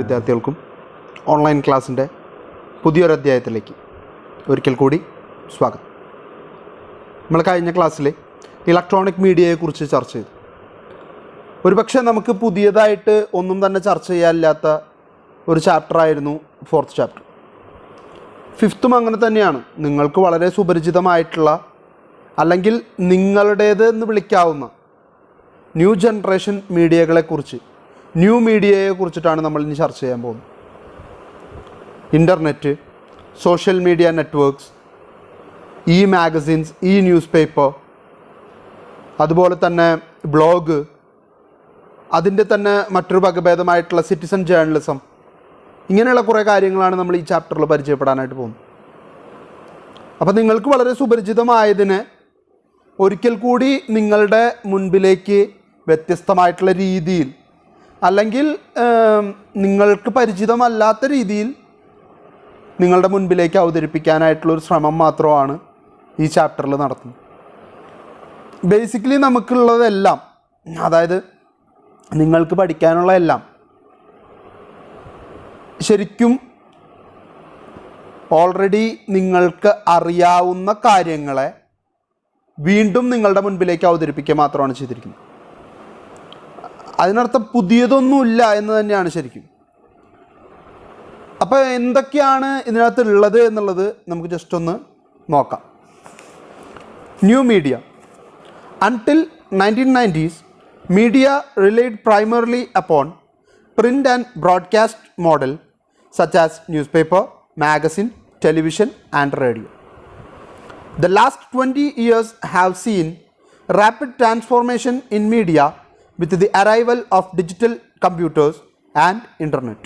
വിദ്യാർത്ഥികൾക്കും ഓൺലൈൻ ക്ലാസ്സിൻ്റെ പുതിയൊരു അധ്യായത്തിലേക്ക് ഒരിക്കൽ കൂടി സ്വാഗതം. നമ്മൾ കഴിഞ്ഞ ക്ലാസ്സിൽ ഇലക്ട്രോണിക് മീഡിയയെക്കുറിച്ച് ചർച്ച ചെയ്തു. ഒരുപക്ഷെ നമുക്ക് പുതിയതായിട്ട് ഒന്നും തന്നെ ചർച്ച ചെയ്യാനില്ലാത്ത ഒരു ചാപ്റ്ററായിരുന്നു 4th ചാപ്റ്റർ. 5th അങ്ങനെ തന്നെയാണ്. നിങ്ങൾക്ക് വളരെ സുപരിചിതമായിട്ടുള്ള അല്ലെങ്കിൽ നിങ്ങളുടേത് എന്ന് വിളിക്കാവുന്ന ന്യൂ ജനറേഷൻ മീഡിയകളെക്കുറിച്ച്, ന്യൂ മീഡിയയെക്കുറിച്ചിട്ടാണ് നമ്മൾ ഇനി ചർച്ച ചെയ്യാൻ പോകുന്നത്. Internet, social media networks, E magazines, E news paper, അതുപോലെ തന്നെ ബ്ലോഗ്, അതിൻ്റെ തന്നെ മറ്റൊരു വകഭേദമായിട്ടുള്ള സിറ്റിസൺ ജേർണലിസം, ഇങ്ങനെയുള്ള കുറേ കാര്യങ്ങളാണ് നമ്മൾ ഈ ചാപ്റ്ററിൽ പരിചയപ്പെടാനായിട്ട് പോകുന്നത്. അപ്പോൾ നിങ്ങൾക്ക് വളരെ സുപരിചിതമായതിനെ ഒരിക്കൽ കൂടി നിങ്ങളുടെ മുൻപിലേക്ക് വ്യത്യസ്തമായിട്ടുള്ള രീതിയിൽ, അല്ലെങ്കിൽ നിങ്ങൾക്ക് പരിചിതമല്ലാത്ത രീതിയിൽ നിങ്ങളുടെ മുൻപിലേക്ക് അവതരിപ്പിക്കാനായിട്ടുള്ളൊരു ശ്രമം മാത്രമാണ് ഈ ചാപ്റ്ററിൽ നടത്തുന്നത്. ബേസിക്കലി നമുക്കുള്ളതെല്ലാം, അതായത് നിങ്ങൾക്ക് പഠിക്കാനുള്ള എല്ലാം ശരിക്കും ഓൾറെഡി നിങ്ങൾക്ക് അറിയാവുന്ന കാര്യങ്ങളെ വീണ്ടും നിങ്ങളുടെ മുൻപിലേക്ക് അവതരിപ്പിക്കുക മാത്രമാണ് ചെയ്തിരിക്കുന്നത്. അതിനർത്ഥം പുതിയതൊന്നുമില്ല എന്ന് തന്നെയാണ് ശരിക്കും. അപ്പോൾ എന്തൊക്കെയാണ് ഇതിനകത്തുള്ളത് എന്നുള്ളത് നമുക്ക് ജസ്റ്റ് ഒന്ന് നോക്കാം. New media. Until 1990s, media relied primarily upon print and broadcast model such as newspaper, magazine, television and radio. The last 20 years have seen rapid transformation in media with the arrival of digital computers and internet.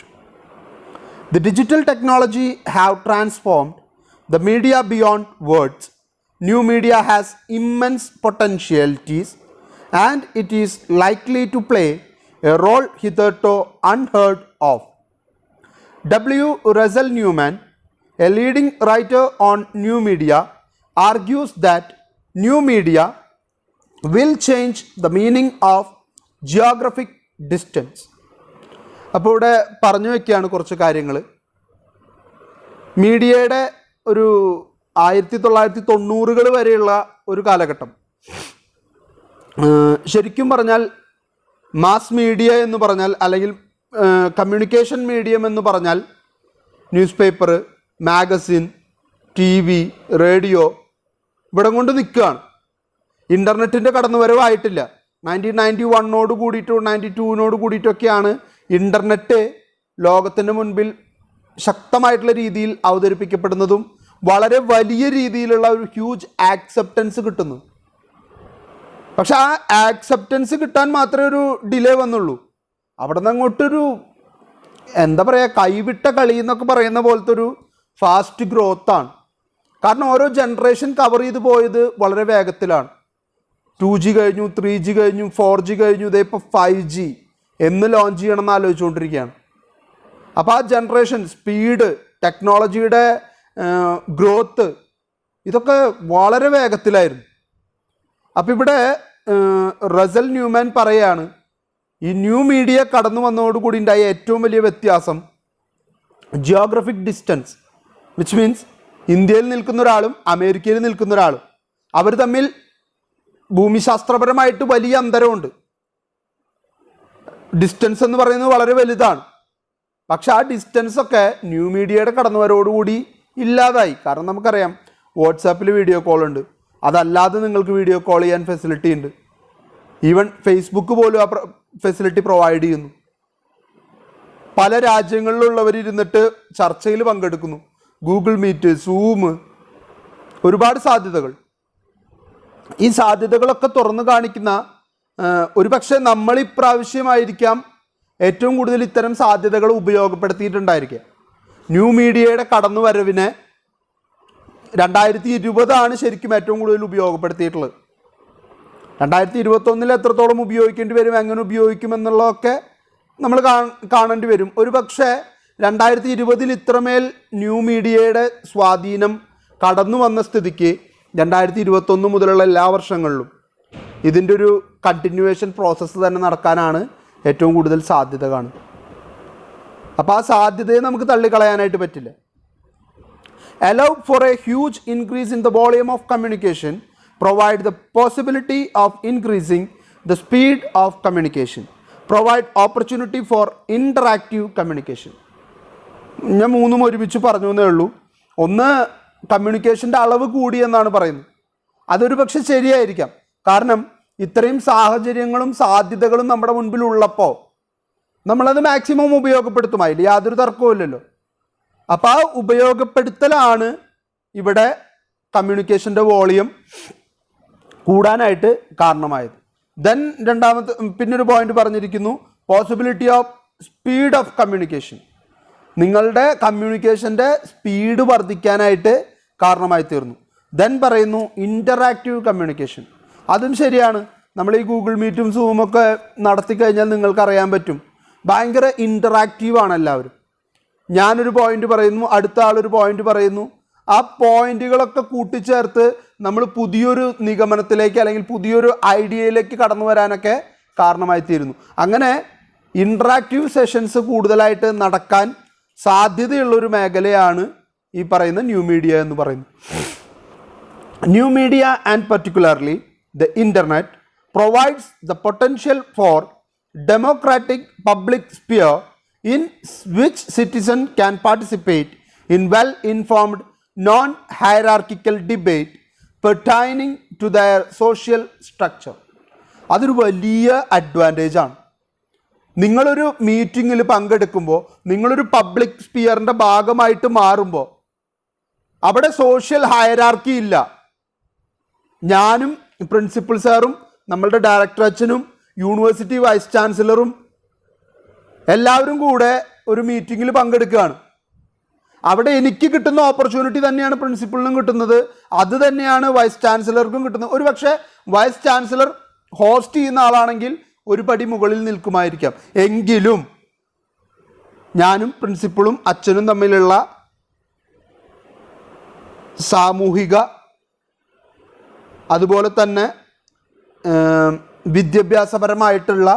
The digital technology have transformed the media beyond words. New media has immense potentialities and it is likely to play a role hitherto unheard of. W. Russell Newman, a leading writer on new media, argues that new media will change the meaning of geographic distance. അപ്പോൾ ഇവിടെ പറഞ്ഞു വയ്ക്കുകയാണ് കുറച്ച് കാര്യങ്ങൾ. മീഡിയയുടെ ഒരു 1990 വരെയുള്ള ഒരു കാലഘട്ടം, ശരിക്കും പറഞ്ഞാൽ മാസ് മീഡിയ എന്ന് പറഞ്ഞാൽ, അല്ലെങ്കിൽ കമ്മ്യൂണിക്കേഷൻ മീഡിയം എന്ന് പറഞ്ഞാൽ news paper, magazine, TV, radio ഇവിടെ കൊണ്ട് നിൽക്കുകയാണ്. ഇൻ്റർനെറ്റിൻ്റെ കടന്നുവരവായിട്ടില്ല. 1991 കൂടിയിട്ടോ 92 കൂടിയിട്ടൊക്കെയാണ് ഇൻ്റർനെറ്റ് ലോകത്തിൻ്റെ മുൻപിൽ ശക്തമായിട്ടുള്ള രീതിയിൽ അവതരിപ്പിക്കപ്പെടുന്നതും വളരെ വലിയ രീതിയിലുള്ള ഒരു ഹ്യൂജ് ആക്സെപ്റ്റൻസ് കിട്ടുന്നു. പക്ഷെ ആ ആക്സെപ്റ്റൻസ് കിട്ടാൻ മാത്രമേ ഒരു ഡിലേ വന്നുള്ളൂ. അവിടെ നിന്ന് അങ്ങോട്ടൊരു എന്താ പറയുക, കൈവിട്ട കളി എന്നൊക്കെ പറയുന്ന പോലത്തെ ഒരു ഫാസ്റ്റ് ഗ്രോത്താണ്. കാരണം ഓരോ ജനറേഷൻ കവർ ചെയ്ത് പോയത് വളരെ വേഗത്തിലാണ്. 2G കഴിഞ്ഞു, 3G കഴിഞ്ഞു, 4G കഴിഞ്ഞു, ഇതേ ഇപ്പോൾ 5G എന്ന് ലോഞ്ച് ചെയ്യണമെന്ന് ആലോചിച്ചുകൊണ്ടിരിക്കുകയാണ്. അപ്പോൾ ആ ജനറേഷൻ സ്പീഡ്, ടെക്നോളജിയുടെ ഗ്രോത്ത്, ഇതൊക്കെ വളരെ വേഗത്തിലായിരുന്നു. അപ്പോൾ ഇവിടെ റസൽ ന്യൂമാൻ പറയുകയാണ്, ഈ ന്യൂ മീഡിയ കടന്നു വന്നതോടുകൂടി ഉണ്ടായ ഏറ്റവും വലിയ വ്യത്യാസം ജിയോഗ്രഫിക് ഡിസ്റ്റൻസ്, വിച്ച് മീൻസ് ഇന്ത്യയിൽ നിൽക്കുന്ന ഒരാളും അമേരിക്കയിൽ നിൽക്കുന്ന ഒരാളും അവർ തമ്മിൽ ഭൂമിശാസ്ത്രപരമായിട്ട് വലിയ അന്തരമുണ്ട്. ഡിസ്റ്റൻസ് എന്ന് പറയുന്നത് വളരെ വലുതാണ്. പക്ഷെ ആ ഡിസ്റ്റൻസൊക്കെ ന്യൂ മീഡിയയുടെ കടന്നുവരോടുകൂടി ഇല്ലാതായി. കാരണം നമുക്കറിയാം, വാട്സാപ്പിൽ വീഡിയോ കോൾ ഉണ്ട്, അതല്ലാതെ നിങ്ങൾക്ക് വീഡിയോ കോൾ ചെയ്യാൻ ഫെസിലിറ്റി ഉണ്ട്. ഈവൻ ഫേസ്ബുക്ക് പോലും ആ ഫെസിലിറ്റി പ്രൊവൈഡ് ചെയ്യുന്നു. പല രാജ്യങ്ങളിലുള്ളവർ ഇരുന്നിട്ട് ചർച്ചയിൽ പങ്കെടുക്കുന്നു. ഗൂഗിൾ മീറ്റ്, സൂം, ഒരുപാട് സാധ്യതകൾ. ഈ സാധ്യതകളൊക്കെ തുറന്നു കാണിക്കുന്ന, ഒരു പക്ഷേ നമ്മൾ ഇപ്രാവശ്യമായിരിക്കാം ഏറ്റവും കൂടുതൽ ഇത്തരം സാധ്യതകൾ ഉപയോഗപ്പെടുത്തിയിട്ടുണ്ടായിരിക്കുക. ന്യൂ മീഡിയയുടെ കടന്നുവരവിനെ 2020 ശരിക്കും ഏറ്റവും കൂടുതൽ ഉപയോഗപ്പെടുത്തിയിട്ടുള്ളത്. 2021 എത്രത്തോളം ഉപയോഗിക്കേണ്ടി വരും, എങ്ങനെ ഉപയോഗിക്കുമെന്നുള്ളതൊക്കെ നമ്മൾ കാണേണ്ടി വരും. ഒരു പക്ഷേ 2020 ഇത്രമേൽ ന്യൂ മീഡിയയുടെ സ്വാധീനം കടന്നു വന്ന സ്ഥിതിക്ക് 2021 മുതലുള്ള എല്ലാ വർഷങ്ങളിലും ഇതിൻ്റെ ഒരു കണ്ടിന്യൂവേഷൻ പ്രോസസ്സ് തന്നെ നടക്കാനാണ് ഏറ്റവും കൂടുതൽ സാധ്യത കാണുന്നത്. അപ്പോൾ ആ സാധ്യതയെ നമുക്ക് തള്ളിക്കളയാനായിട്ട് പറ്റില്ല. Allow for a huge increase in the volume of communication, provide the possibility of increasing the speed of communication, provide opportunity for interactive communication. ഞാൻ മൂന്നും ഒരുമിച്ച് പറഞ്ഞു എന്നേ ഉള്ളൂ. ഒന്ന്, കമ്മ്യൂണിക്കേഷൻ്റെ അളവ് കൂടി എന്നാണ് പറയുന്നത്. അതൊരു പക്ഷെ ശരിയായിരിക്കാം. കാരണം ഇത്രയും സാഹചര്യങ്ങളും സാധ്യതകളും നമ്മുടെ മുൻപിലുള്ളപ്പോൾ നമ്മളത് മാക്സിമം ഉപയോഗപ്പെടുത്തുമായില്ല, യാതൊരു തർക്കവുമില്ലല്ലോ. അപ്പോൾ ആ ഉപയോഗപ്പെടുത്തലാണ് ഇവിടെ കമ്മ്യൂണിക്കേഷൻ്റെ വോളിയം കൂടാനായിട്ട് കാരണമായത്. ദെൻ പിന്നൊരു പോയിന്റ് പറഞ്ഞിരിക്കുന്നു, possibility of speed of communication. നിങ്ങളുടെ കമ്മ്യൂണിക്കേഷൻ്റെ സ്പീഡ് വർദ്ധിക്കാനായിട്ട് കാരണമായി തീർന്നു. ദെൻ പറയുന്നു ഇൻ്ററാക്റ്റീവ് കമ്മ്യൂണിക്കേഷൻ. അതും ശരിയാണ്. നമ്മൾ ഈ ഗൂഗിൾ മീറ്റും സൂമൊക്കെ നടത്തി കഴിഞ്ഞാൽ നിങ്ങൾക്കറിയാൻ പറ്റും, ഭയങ്കര ഇൻ്ററാക്റ്റീവാണ് എല്ലാവരും. ഞാനൊരു പോയിന്റ് പറയുന്നു, അടുത്ത ആളൊരു പോയിന്റ് പറയുന്നു. ആ പോയിന്റുകളൊക്കെ കൂട്ടിച്ചേർത്ത് നമ്മൾ പുതിയൊരു നിഗമനത്തിലേക്ക് അല്ലെങ്കിൽ പുതിയൊരു ഐഡിയയിലേക്ക് കടന്നു വരാനൊക്കെ കാരണമായി തീരുന്നു. അങ്ങനെ ഇൻട്രാക്റ്റീവ് സെഷൻസ് കൂടുതലായിട്ട് നടക്കാൻ സാധ്യതയുള്ളൊരു മേഖലയാണ് ഈ പറയുന്ന ന്യൂ മീഡിയ എന്ന് പറയുന്നത്. New media and particularly the internet provides the potential for democratic public sphere in which citizens can participate in well-informed, non-hierarchical debate pertaining to their social structure. അതൊരു വലിയ advantage ആണ്. നിങ്ങളൊരു മീറ്റിങ്ങിൽ പങ്കെടുക്കുമ്പോൾ, നിങ്ങളൊരു പബ്ലിക് സ്പിയറിൻ്റെ ഭാഗമായിട്ട് മാറുമ്പോൾ അവിടെ സോഷ്യൽ ഹയരാർക്കി ഇല്ല. ഞാനും പ്രിൻസിപ്പൽ സാറും നമ്മളുടെ ഡയറക്ടർ അച്ഛനും യൂണിവേഴ്സിറ്റി വൈസ് ചാൻസലറും എല്ലാവരും കൂടെ ഒരു മീറ്റിങ്ങിൽ പങ്കെടുക്കുകയാണ്. അവിടെ എനിക്ക് കിട്ടുന്ന ഓപ്പർച്യൂണിറ്റി തന്നെയാണ് പ്രിൻസിപ്പളിനും കിട്ടുന്നത്, അത് തന്നെയാണ് വൈസ് ചാൻസലർക്കും കിട്ടുന്നത്. ഒരു പക്ഷേ വൈസ് ചാൻസലർ ഹോസ്റ്റ് ചെയ്യുന്ന ആളാണെങ്കിൽ ഒരു പടി മുകളിൽ നിൽക്കുമായിരിക്കാം. എങ്കിലും ഞാനും പ്രിൻസിപ്പളും അച്ഛനും തമ്മിലുള്ള സാമൂഹിക അതുപോലെ തന്നെ വിദ്യാഭ്യാസപരമായിട്ടുള്ള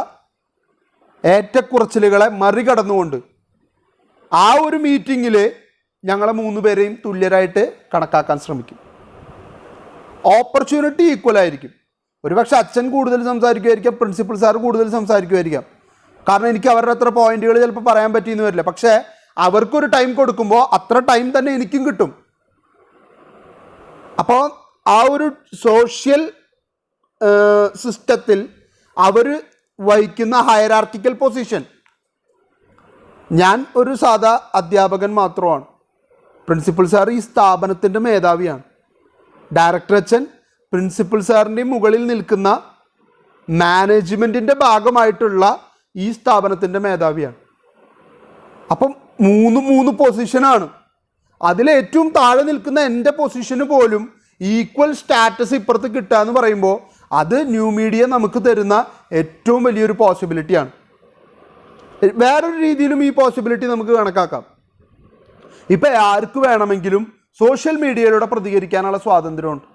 ഏറ്റക്കുറച്ചിലുകളെ മറികടന്നുകൊണ്ട് ആ ഒരു മീറ്റിങ്ങിൽ ഞങ്ങളെ 3 പേരെയും തുല്യരായിട്ട് കണക്കാക്കാൻ ശ്രമിക്കും. ഓപ്പർച്യൂണിറ്റി ഈക്വൽ ആയിരിക്കും. ഒരുപക്ഷെ അച്ഛൻ കൂടുതൽ സംസാരിക്കുമായിരിക്കാം, പ്രിൻസിപ്പൽ സാർ കൂടുതൽ സംസാരിക്കുമായിരിക്കാം. കാരണം എനിക്ക് അവരുടെ അത്ര പോയിന്റുകൾ ചിലപ്പോൾ പറയാൻ പറ്റിയെന്ന് വരില്ല. പക്ഷേ അവർക്കൊരു ടൈം കൊടുക്കുമ്പോൾ അത്ര ടൈം തന്നെ എനിക്കും കിട്ടും. അപ്പോൾ ആ ഒരു സോഷ്യൽ സിസ്റ്റത്തിൽ അവർ വഹിക്കുന്ന ഹയറാർക്കിക്കൽ പൊസിഷൻ, ഞാൻ ഒരു സാധാ അധ്യാപകൻ മാത്രമാണ്, പ്രിൻസിപ്പൽ സാർ ഈ സ്ഥാപനത്തിൻ്റെ മേധാവിയാണ്, ഡയറക്ടർ അച്ഛൻ പ്രിൻസിപ്പൽ സാറിൻ്റെ മുകളിൽ നിൽക്കുന്ന മാനേജ്മെൻറ്റിൻ്റെ ഭാഗമായിട്ടുള്ള ഈ സ്ഥാപനത്തിൻ്റെ മേധാവിയാണ്. അപ്പം 3 പൊസിഷനാണ്. അതിലേറ്റവും താഴെ നിൽക്കുന്ന എൻ്റെ പൊസിഷന് പോലും ഈക്വൽ സ്റ്റാറ്റസ് ഇപ്പുറത്ത് കിട്ടുക എന്ന് പറയുമ്പോൾ അത് ന്യൂ മീഡിയ നമുക്ക് തരുന്ന ഏറ്റവും വലിയൊരു പോസിബിലിറ്റിയാണ്. വേറൊരു രീതിയിലും ഈ പോസിബിലിറ്റി നമുക്ക് കണക്കാക്കാം. ഇപ്പം ആർക്ക് വേണമെങ്കിലും സോഷ്യൽ മീഡിയയിലൂടെ പ്രതികരിക്കാനുള്ള സ്വാതന്ത്ര്യമുണ്ട്.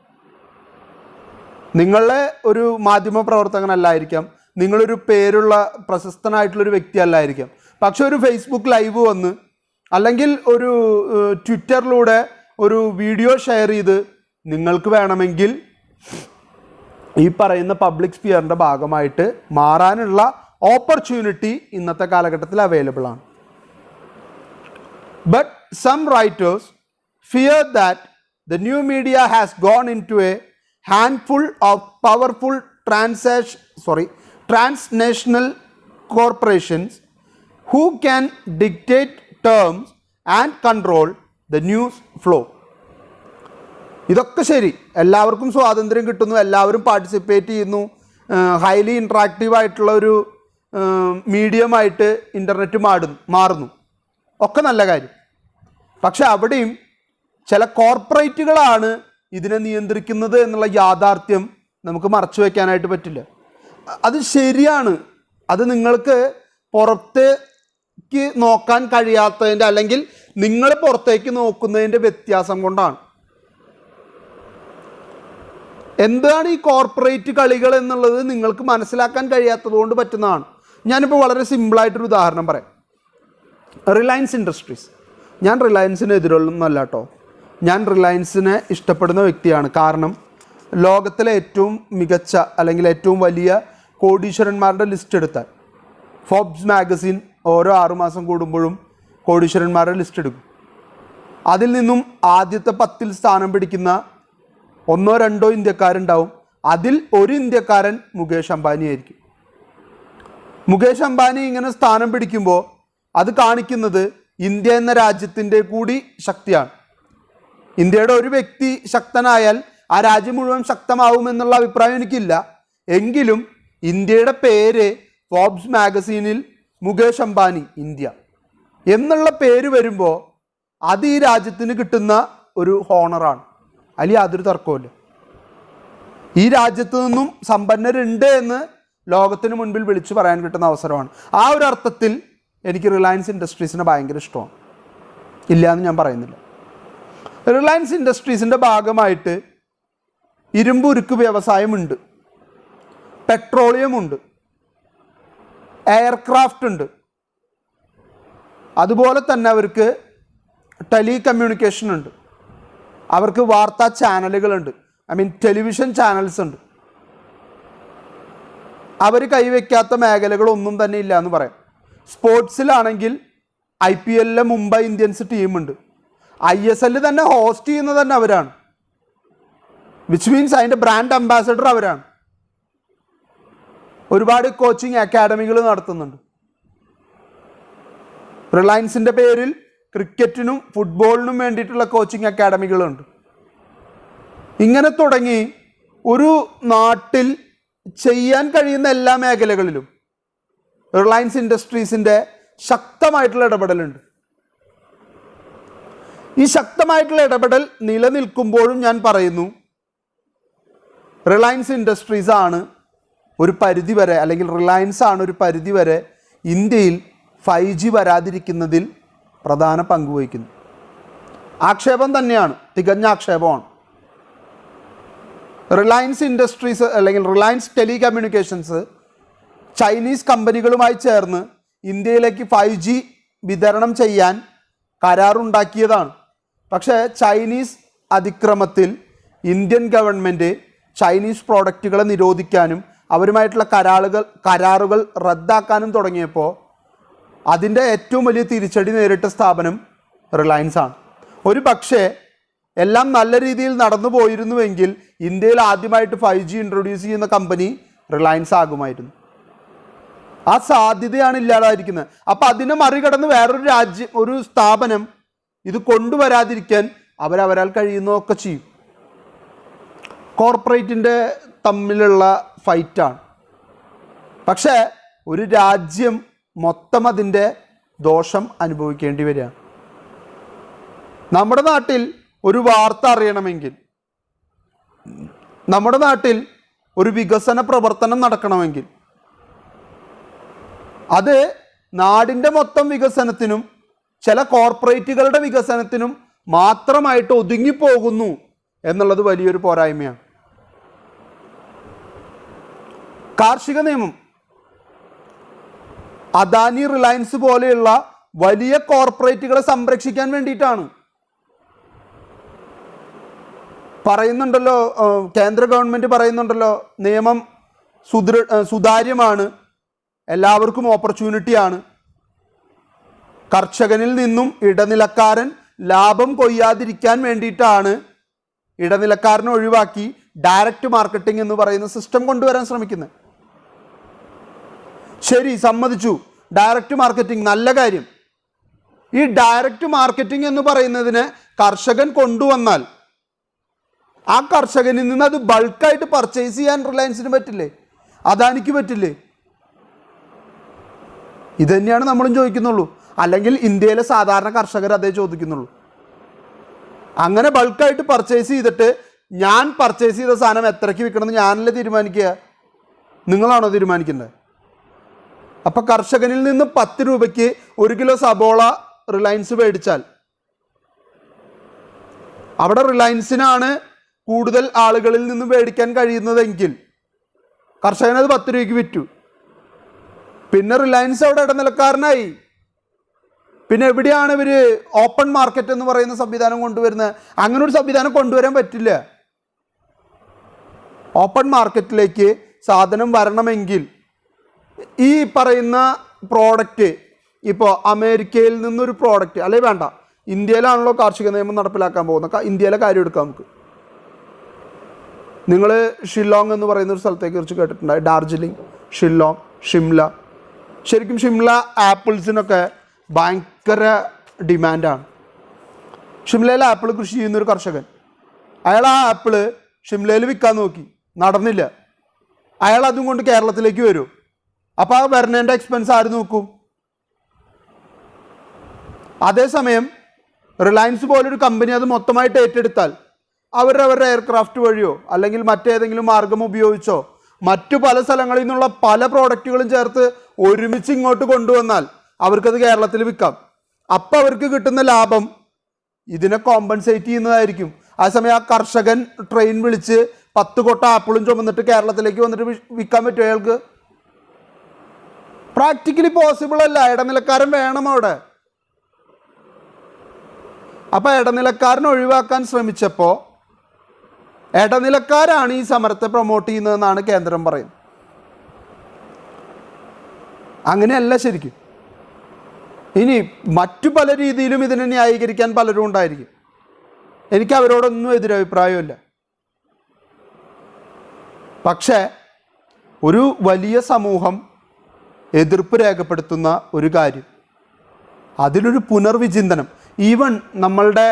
നിങ്ങളെ ഒരു മാധ്യമ പ്രവർത്തകനല്ലായിരിക്കാം, നിങ്ങളൊരു പേരുള്ള പ്രശസ്തനായിട്ടുള്ളൊരു വ്യക്തി അല്ലായിരിക്കാം. പക്ഷെ ഒരു ഫേസ്ബുക്ക് ലൈവ് വന്ന് അല്ലെങ്കിൽ ഒരു ട്വിറ്ററിലൂടെ ഒരു വീഡിയോ ഷെയർ ചെയ്ത് നിങ്ങൾക്ക് വേണമെങ്കിൽ ഈ പറയുന്ന പബ്ലിക് സ്പിയറിൻ്റെ ഭാഗമായിട്ട് മാറാനുള്ള ഓപ്പർച്യൂണിറ്റി ഇന്നത്തെ കാലഘട്ടത്തിൽ അവൈലബിൾ ആണ്. But some writers fear that the new media has gone into a handful of powerful transnational corporations who can dictate terms and control the news flow. ഇതൊക്കെ ശരി, എല്ലാവർക്കും സ്വാതന്ത്ര്യം കിട്ടുന്നു, എല്ലാവരും പാർട്ടിസിപ്പേറ്റ് ചെയ്യുന്നു, ഹൈലി ഇൻട്രാക്റ്റീവ് ആയിട്ടുള്ള ഒരു മീഡിയമായിട്ട് ഇൻ്റർനെറ്റ് മാറുന്നു, ഒക്കെ നല്ല കാര്യം. പക്ഷെ അവിടെയും ചില കോർപ്പറേറ്റുകളാണ് ഇതിനെ നിയന്ത്രിക്കുന്നത് എന്നുള്ള യാഥാർത്ഥ്യം നമുക്ക് മറച്ചു വയ്ക്കാനായിട്ട് പറ്റില്ല. അത് ശരിയാണ്. അത് നിങ്ങൾക്ക് പുറത്തേക്ക് നോക്കാൻ കഴിയാത്തതിൻ്റെ അല്ലെങ്കിൽ നിങ്ങൾ പുറത്തേക്ക് നോക്കുന്നതിൻ്റെ വ്യത്യാസം കൊണ്ടാണ്. എന്താണ് ഈ കോർപ്പറേറ്റ് കളികൾ എന്നുള്ളത് നിങ്ങൾക്ക് മനസ്സിലാക്കാൻ കഴിയാത്തത് കൊണ്ട് പറ്റുന്നതാണ്. ഞാനിപ്പോൾ വളരെ സിമ്പിളായിട്ടൊരു ഉദാഹരണം പറയാം. റിലയൻസ് ഇൻഡസ്ട്രീസ്, ഞാൻ റിലയൻസിന് എതിരൊന്നല്ല കേട്ടോ. ഞാൻ റിലയൻസിനെ ഇഷ്ടപ്പെടുന്ന വ്യക്തിയാണ്. കാരണം ലോകത്തിലെ ഏറ്റവും മികച്ച അല്ലെങ്കിൽ ഏറ്റവും വലിയ കോടീശ്വരന്മാരുടെ ലിസ്റ്റ് എടുത്താൽ ഫോബ്സ് മാഗസിൻ ഓരോ 6 മാസം കൂടുമ്പോഴും കോടീശ്വരന്മാരുടെ ലിസ്റ്റ് എടുക്കും. അതിൽ നിന്നും ആദ്യത്തെ 10ൽ സ്ഥാനം പിടിക്കുന്ന 1-2 ഇന്ത്യക്കാരുണ്ടാവും. അതിൽ ഒരു ഇന്ത്യക്കാരൻ മുകേഷ് അംബാനി ആയിരിക്കും. മുകേഷ് അംബാനി ഇങ്ങനെ സ്ഥാനം പിടിക്കുമ്പോൾ അത് കാണിക്കുന്നത് ഇന്ത്യ എന്ന രാജ്യത്തിൻ്റെ കൂടി ശക്തിയാണ്. ഇന്ത്യയുടെ ഒരു വ്യക്തി ശക്തനായാൽ ആ രാജ്യം മുഴുവൻ ശക്തമാവുമെന്നുള്ള അഭിപ്രായം എനിക്കില്ല. എങ്കിലും ഇന്ത്യയുടെ പേര് ഫോബ്സ് മാഗസീനിൽ മുകേഷ് അംബാനി ഇന്ത്യ എന്നുള്ള പേര് വരുമ്പോൾ അത് ഈ രാജ്യത്തിന് കിട്ടുന്ന ഒരു ഹോണറാണ്. അതിൽ യാതൊരു തർക്കവുമില്ല. ഈ രാജ്യത്തു നിന്നും സമ്പന്നരുണ്ട് എന്ന് ലോകത്തിന് മുൻപിൽ വിളിച്ചു പറയാൻ കിട്ടുന്ന അവസരമാണ്. ആ ഒരു അർത്ഥത്തിൽ എനിക്ക് റിലയൻസ് ഇൻഡസ്ട്രീസിനെ ഭയങ്കര ഇഷ്ടമാണ്. ഇല്ല എന്ന് ഞാൻ പറയുന്നില്ല. റിലയൻസ് ഇൻഡസ്ട്രീസിൻ്റെ ഭാഗമായിട്ട് ഇരുമ്പുരുക്ക് വ്യവസായമുണ്ട്, പെട്രോളിയം ഉണ്ട്, എയർക്രാഫ്റ്റ് ഉണ്ട്. അതുപോലെ തന്നെ അവർക്ക് ടെലി കമ്മ്യൂണിക്കേഷൻ ഉണ്ട്, അവർക്ക് വാർത്താ ചാനലുകളുണ്ട്, ടെലിവിഷൻ ചാനൽസ് ഉണ്ട്. അവർ കൈവയ്ക്കാത്ത മേഖലകളൊന്നും തന്നെ ഇല്ല എന്ന് പറയാം. സ്പോർട്സിലാണെങ്കിൽ IPL മുംബൈ ഇന്ത്യൻസ് ടീമുണ്ട്. ISL തന്നെ ഹോസ്റ്റ് ചെയ്യുന്നത് തന്നെ അവരാണ്. വിച്ച് മീൻസ് അതിൻ്റെ ബ്രാൻഡ് അംബാസഡർ അവരാണ്. ഒരുപാട് കോച്ചിങ് അക്കാഡമികൾ നടത്തുന്നുണ്ട്. റിലയൻസിൻ്റെ പേരിൽ ക്രിക്കറ്റിനും ഫുട്ബോളിനും വേണ്ടിയിട്ടുള്ള കോച്ചിങ് അക്കാഡമികളുണ്ട്. ഇങ്ങനെ തുടങ്ങി ഒരു നാട്ടിൽ ചെയ്യാൻ കഴിയുന്ന എല്ലാ മേഖലകളിലും റിലയൻസ് ഇൻഡസ്ട്രീസിൻ്റെ ശക്തമായിട്ടുള്ള ഇടപെടലുണ്ട്. ഈ ശക്തമായിട്ടുള്ള ഇടപെടൽ നിലനിൽക്കുമ്പോഴും ഞാൻ പറയുന്നു, റിലയൻസ് ഇൻഡസ്ട്രീസ് ആണ് ഒരു പരിധി വരെ, അല്ലെങ്കിൽ റിലയൻസ് ആണ് ഒരു പരിധി വരെ ഇന്ത്യയിൽ 5G വരാതിരിക്കുന്നതിൽ പ്രധാന പങ്ക് വഹിക്കുന്നു. ആക്ഷേപം തന്നെയാണ്, തികഞ്ഞ ആക്ഷേപമാണ്. റിലയൻസ് ഇൻഡസ്ട്രീസ് അല്ലെങ്കിൽ റിലയൻസ് ടെലി കമ്മ്യൂണിക്കേഷൻസ് ചൈനീസ് കമ്പനികളുമായി ചേർന്ന് ഇന്ത്യയിലേക്ക് 5G വിതരണം ചെയ്യാൻ കരാറുണ്ടാക്കിയതാണ്. പക്ഷേ ചൈനീസ് അതിക്രമത്തിൽ ഇന്ത്യൻ ഗവൺമെൻറ് ചൈനീസ് പ്രോഡക്റ്റുകളെ നിരോധിക്കാനും അവരുമായിട്ടുള്ള കരാറുകൾ റദ്ദാക്കാനും തുടങ്ങിയപ്പോൾ അതിൻ്റെ ഏറ്റവും വലിയ തിരിച്ചടി നേരിട്ട സ്ഥാപനം റിലയൻസ് ആണ്. ഒരു പക്ഷേ എല്ലാം നല്ല രീതിയിൽ നടന്നു പോയിരുന്നുവെങ്കിൽ ഇന്ത്യയിൽ ആദ്യമായിട്ട് 5G ഇൻട്രൊഡ്യൂസ് ചെയ്യുന്ന കമ്പനി റിലയൻസ് ആകുമായിരുന്നു. ആ സാധ്യതയാണ് ഇല്ലാതായിരിക്കുന്നത്. അപ്പോൾ അതിനെ മറികടന്ന് വേറൊരു രാജ്യം, ഒരു സ്ഥാപനം ഇത് കൊണ്ടുവരാതിരിക്കാൻ അവരാൽ കഴിയുന്നതൊക്കെ ചെയ്യും. കോർപ്പറേറ്റിൻ്റെ തമ്മിലുള്ള ഫൈറ്റാണ്. പക്ഷേ ഒരു രാജ്യം മൊത്തം അതിൻ്റെ ദോഷം അനുഭവിക്കേണ്ടി വരികയാണ്. നമ്മുടെ നാട്ടിൽ ഒരു വാർത്ത അറിയണമെങ്കിൽ, നമ്മുടെ നാട്ടിൽ ഒരു വികസന പ്രവർത്തനം നടക്കണമെങ്കിൽ അത് നാടിൻ്റെ മൊത്തം വികസനത്തിനും ചില കോർപ്പറേറ്റുകളുടെ വികസനത്തിനും മാത്രമായിട്ട് ഒതുങ്ങിപ്പോകുന്നു എന്നുള്ളത് വലിയൊരു പോരായ്മയാണ്. കാർഷിക നിയമം അദാനി, റിലയൻസ് പോലെയുള്ള വലിയ കോർപ്പറേറ്റുകളെ സംരക്ഷിക്കാൻ വേണ്ടിയിട്ടാണ്. പറയുന്നുണ്ടല്ലോ, കേന്ദ്ര ഗവൺമെൻറ് പറയുന്നുണ്ടല്ലോ, നിയമം സുതാര്യമാണ്, എല്ലാവർക്കും ഓപ്പർച്യൂണിറ്റിയാണ്. കർഷകനിൽ നിന്നും ഇടനിലക്കാരൻ ലാഭം കൊയ്യാതിരിക്കാൻ വേണ്ടിയിട്ടാണ് ഇടനിലക്കാരനെ ഒഴിവാക്കി ഡയറക്റ്റ് മാർക്കറ്റിംഗ് എന്ന് പറയുന്ന സിസ്റ്റം കൊണ്ടുവരാൻ ശ്രമിക്കുന്നത്. ശരി, സമ്മതിച്ചു, ഡയറക്റ്റ് മാർക്കറ്റിംഗ് നല്ല കാര്യം. ഈ ഡയറക്റ്റ് മാർക്കറ്റിംഗ് എന്ന് പറയുന്നതിന് കർഷകൻ കൊണ്ടുവന്നാൽ ആ കർഷകനിൽ നിന്ന് അത് ബൾക്കായിട്ട് പർച്ചേസ് ചെയ്യാൻ റിലയൻസിന് പറ്റില്ലേ? അദാനിക്ക് പറ്റില്ലേ? ഇതുതന്നെയാണ് നമ്മളും ചോദിക്കുന്നുള്ളൂ. അല്ലെങ്കിൽ ഇന്ത്യയിലെ സാധാരണ കർഷകർ അതേ ചോദിക്കുന്നുള്ളൂ. അങ്ങനെ ബൾക്കായിട്ട് പർച്ചേസ് ചെയ്തിട്ട് ഞാൻ പർച്ചേസ് ചെയ്ത സാധനം എത്രയ്ക്ക് വിൽക്കണമെന്ന് ഞാനല്ലേ തീരുമാനിക്കുക? നിങ്ങളാണോ തീരുമാനിക്കേണ്ടത്? അപ്പോൾ കർഷകനിൽ നിന്ന് 10 രൂപയ്ക്ക് 1 കിലോ സബോള റിലയൻസ് മേടിച്ചാൽ അവിടെ റിലയൻസിനാണ് കൂടുതൽ ആളുകളിൽ നിന്ന് മേടിക്കാൻ കഴിയുന്നതെങ്കിൽ കർഷകനത് 10 രൂപയ്ക്ക് വിറ്റു. പിന്നെ റിലയൻസ് അവിടെ ഇടനിലക്കാരനായി. പിന്നെ എവിടെയാണ് ഇവർ ഓപ്പൺ മാർക്കറ്റ് എന്ന് പറയുന്ന സംവിധാനം കൊണ്ടുവരുന്നത്? അങ്ങനെ ഒരു സംവിധാനം കൊണ്ടുവരാൻ പറ്റില്ല. ഓപ്പൺ മാർക്കറ്റിലേക്ക് സാധനം വരണമെങ്കിൽ ഈ പറയുന്ന പ്രോഡക്റ്റ്, ഇപ്പോൾ അമേരിക്കയിൽ നിന്നൊരു പ്രോഡക്റ്റ്, അല്ലെങ്കിൽ വേണ്ട, ഇന്ത്യയിലാണല്ലോ കാർഷിക നിയമം നടപ്പിലാക്കാൻ പോകുന്നത്, ഇന്ത്യയിലെ കാര്യം എടുക്കാം നമുക്ക്. നിങ്ങൾ ഷില്ലോങ് എന്ന് പറയുന്ന ഒരു സ്ഥലത്തേക്ക് കുറിച്ച് കേട്ടിട്ടുണ്ടായി. ഡാർജിലിംഗ്, ഷില്ലോങ്, ഷിംല. ശരിക്കും ഷിംല ആപ്പിൾസിനൊക്കെ ഭയങ്കര ഡിമാൻഡാണ്. ഷിംലയിൽ ആപ്പിൾ കൃഷി ചെയ്യുന്നൊരു കർഷകൻ, അയാൾ ആ ആപ്പിള് ഷിംലയിൽ വിൽക്കാൻ നോക്കി, നടന്നില്ല. അയാൾ അതും കൊണ്ട് കേരളത്തിലേക്ക് വരും. അപ്പോൾ ആ വരുന്നതിൻ്റെ എക്സ്പെൻസ് ആര് നോക്കും? അതേസമയം റിലയൻസ് പോലൊരു കമ്പനി അത് മൊത്തമായിട്ട് ഏറ്റെടുത്താൽ അവരുടെ എയർക്രാഫ്റ്റ് വഴിയോ അല്ലെങ്കിൽ മറ്റേതെങ്കിലും മാർഗം ഉപയോഗിച്ചോ മറ്റു പല സ്ഥലങ്ങളിൽ നിന്നുള്ള പല പ്രോഡക്റ്റുകളും ചേർത്ത് ഒരുമിച്ച് ഇങ്ങോട്ട് കൊണ്ടുവന്നാൽ അവർക്കത് കേരളത്തിൽ വിൽക്കാം. അപ്പം അവർക്ക് കിട്ടുന്ന ലാഭം ഇതിനെ കോമ്പൻസേറ്റ് ചെയ്യുന്നതായിരിക്കും. അതേസമയം ആ കർഷകൻ ട്രെയിൻ വിളിച്ച് 10 കൊട്ട ആപ്പിളും ചുമന്നിട്ട് കേരളത്തിലേക്ക് വന്നിട്ട് വിൽക്കാൻ പറ്റുമോ അയാൾക്ക്? പ്രാക്ടിക്കലി പോസിബിൾ അല്ല. ഇടനിലക്കാരൻ വേണം അവിടെ. അപ്പോൾ ഇടനിലക്കാരനെ ഒഴിവാക്കാൻ ശ്രമിച്ചപ്പോൾ ഇടനിലക്കാരാണ് ഈ സമരത്തെ പ്രൊമോട്ട് ചെയ്യുന്നതെന്നാണ് കേന്ദ്രം പറയുന്നത്. അങ്ങനെയല്ല ശരിക്കും. ഇനി മറ്റു പല രീതിയിലും ഇതിനെ ന്യായീകരിക്കാൻ പലരും ഉണ്ടായിരിക്കും. എനിക്ക് അവരോടൊന്നും എതിരഭിപ്രായമില്ല. പക്ഷേ ഒരു വലിയ സമൂഹം എതിർപ്പ് രേഖപ്പെടുത്തുന്ന ഒരു കാര്യം, അതിലൊരു പുനർവിചിന്തനം. ഈവൻ നമ്മളുടെ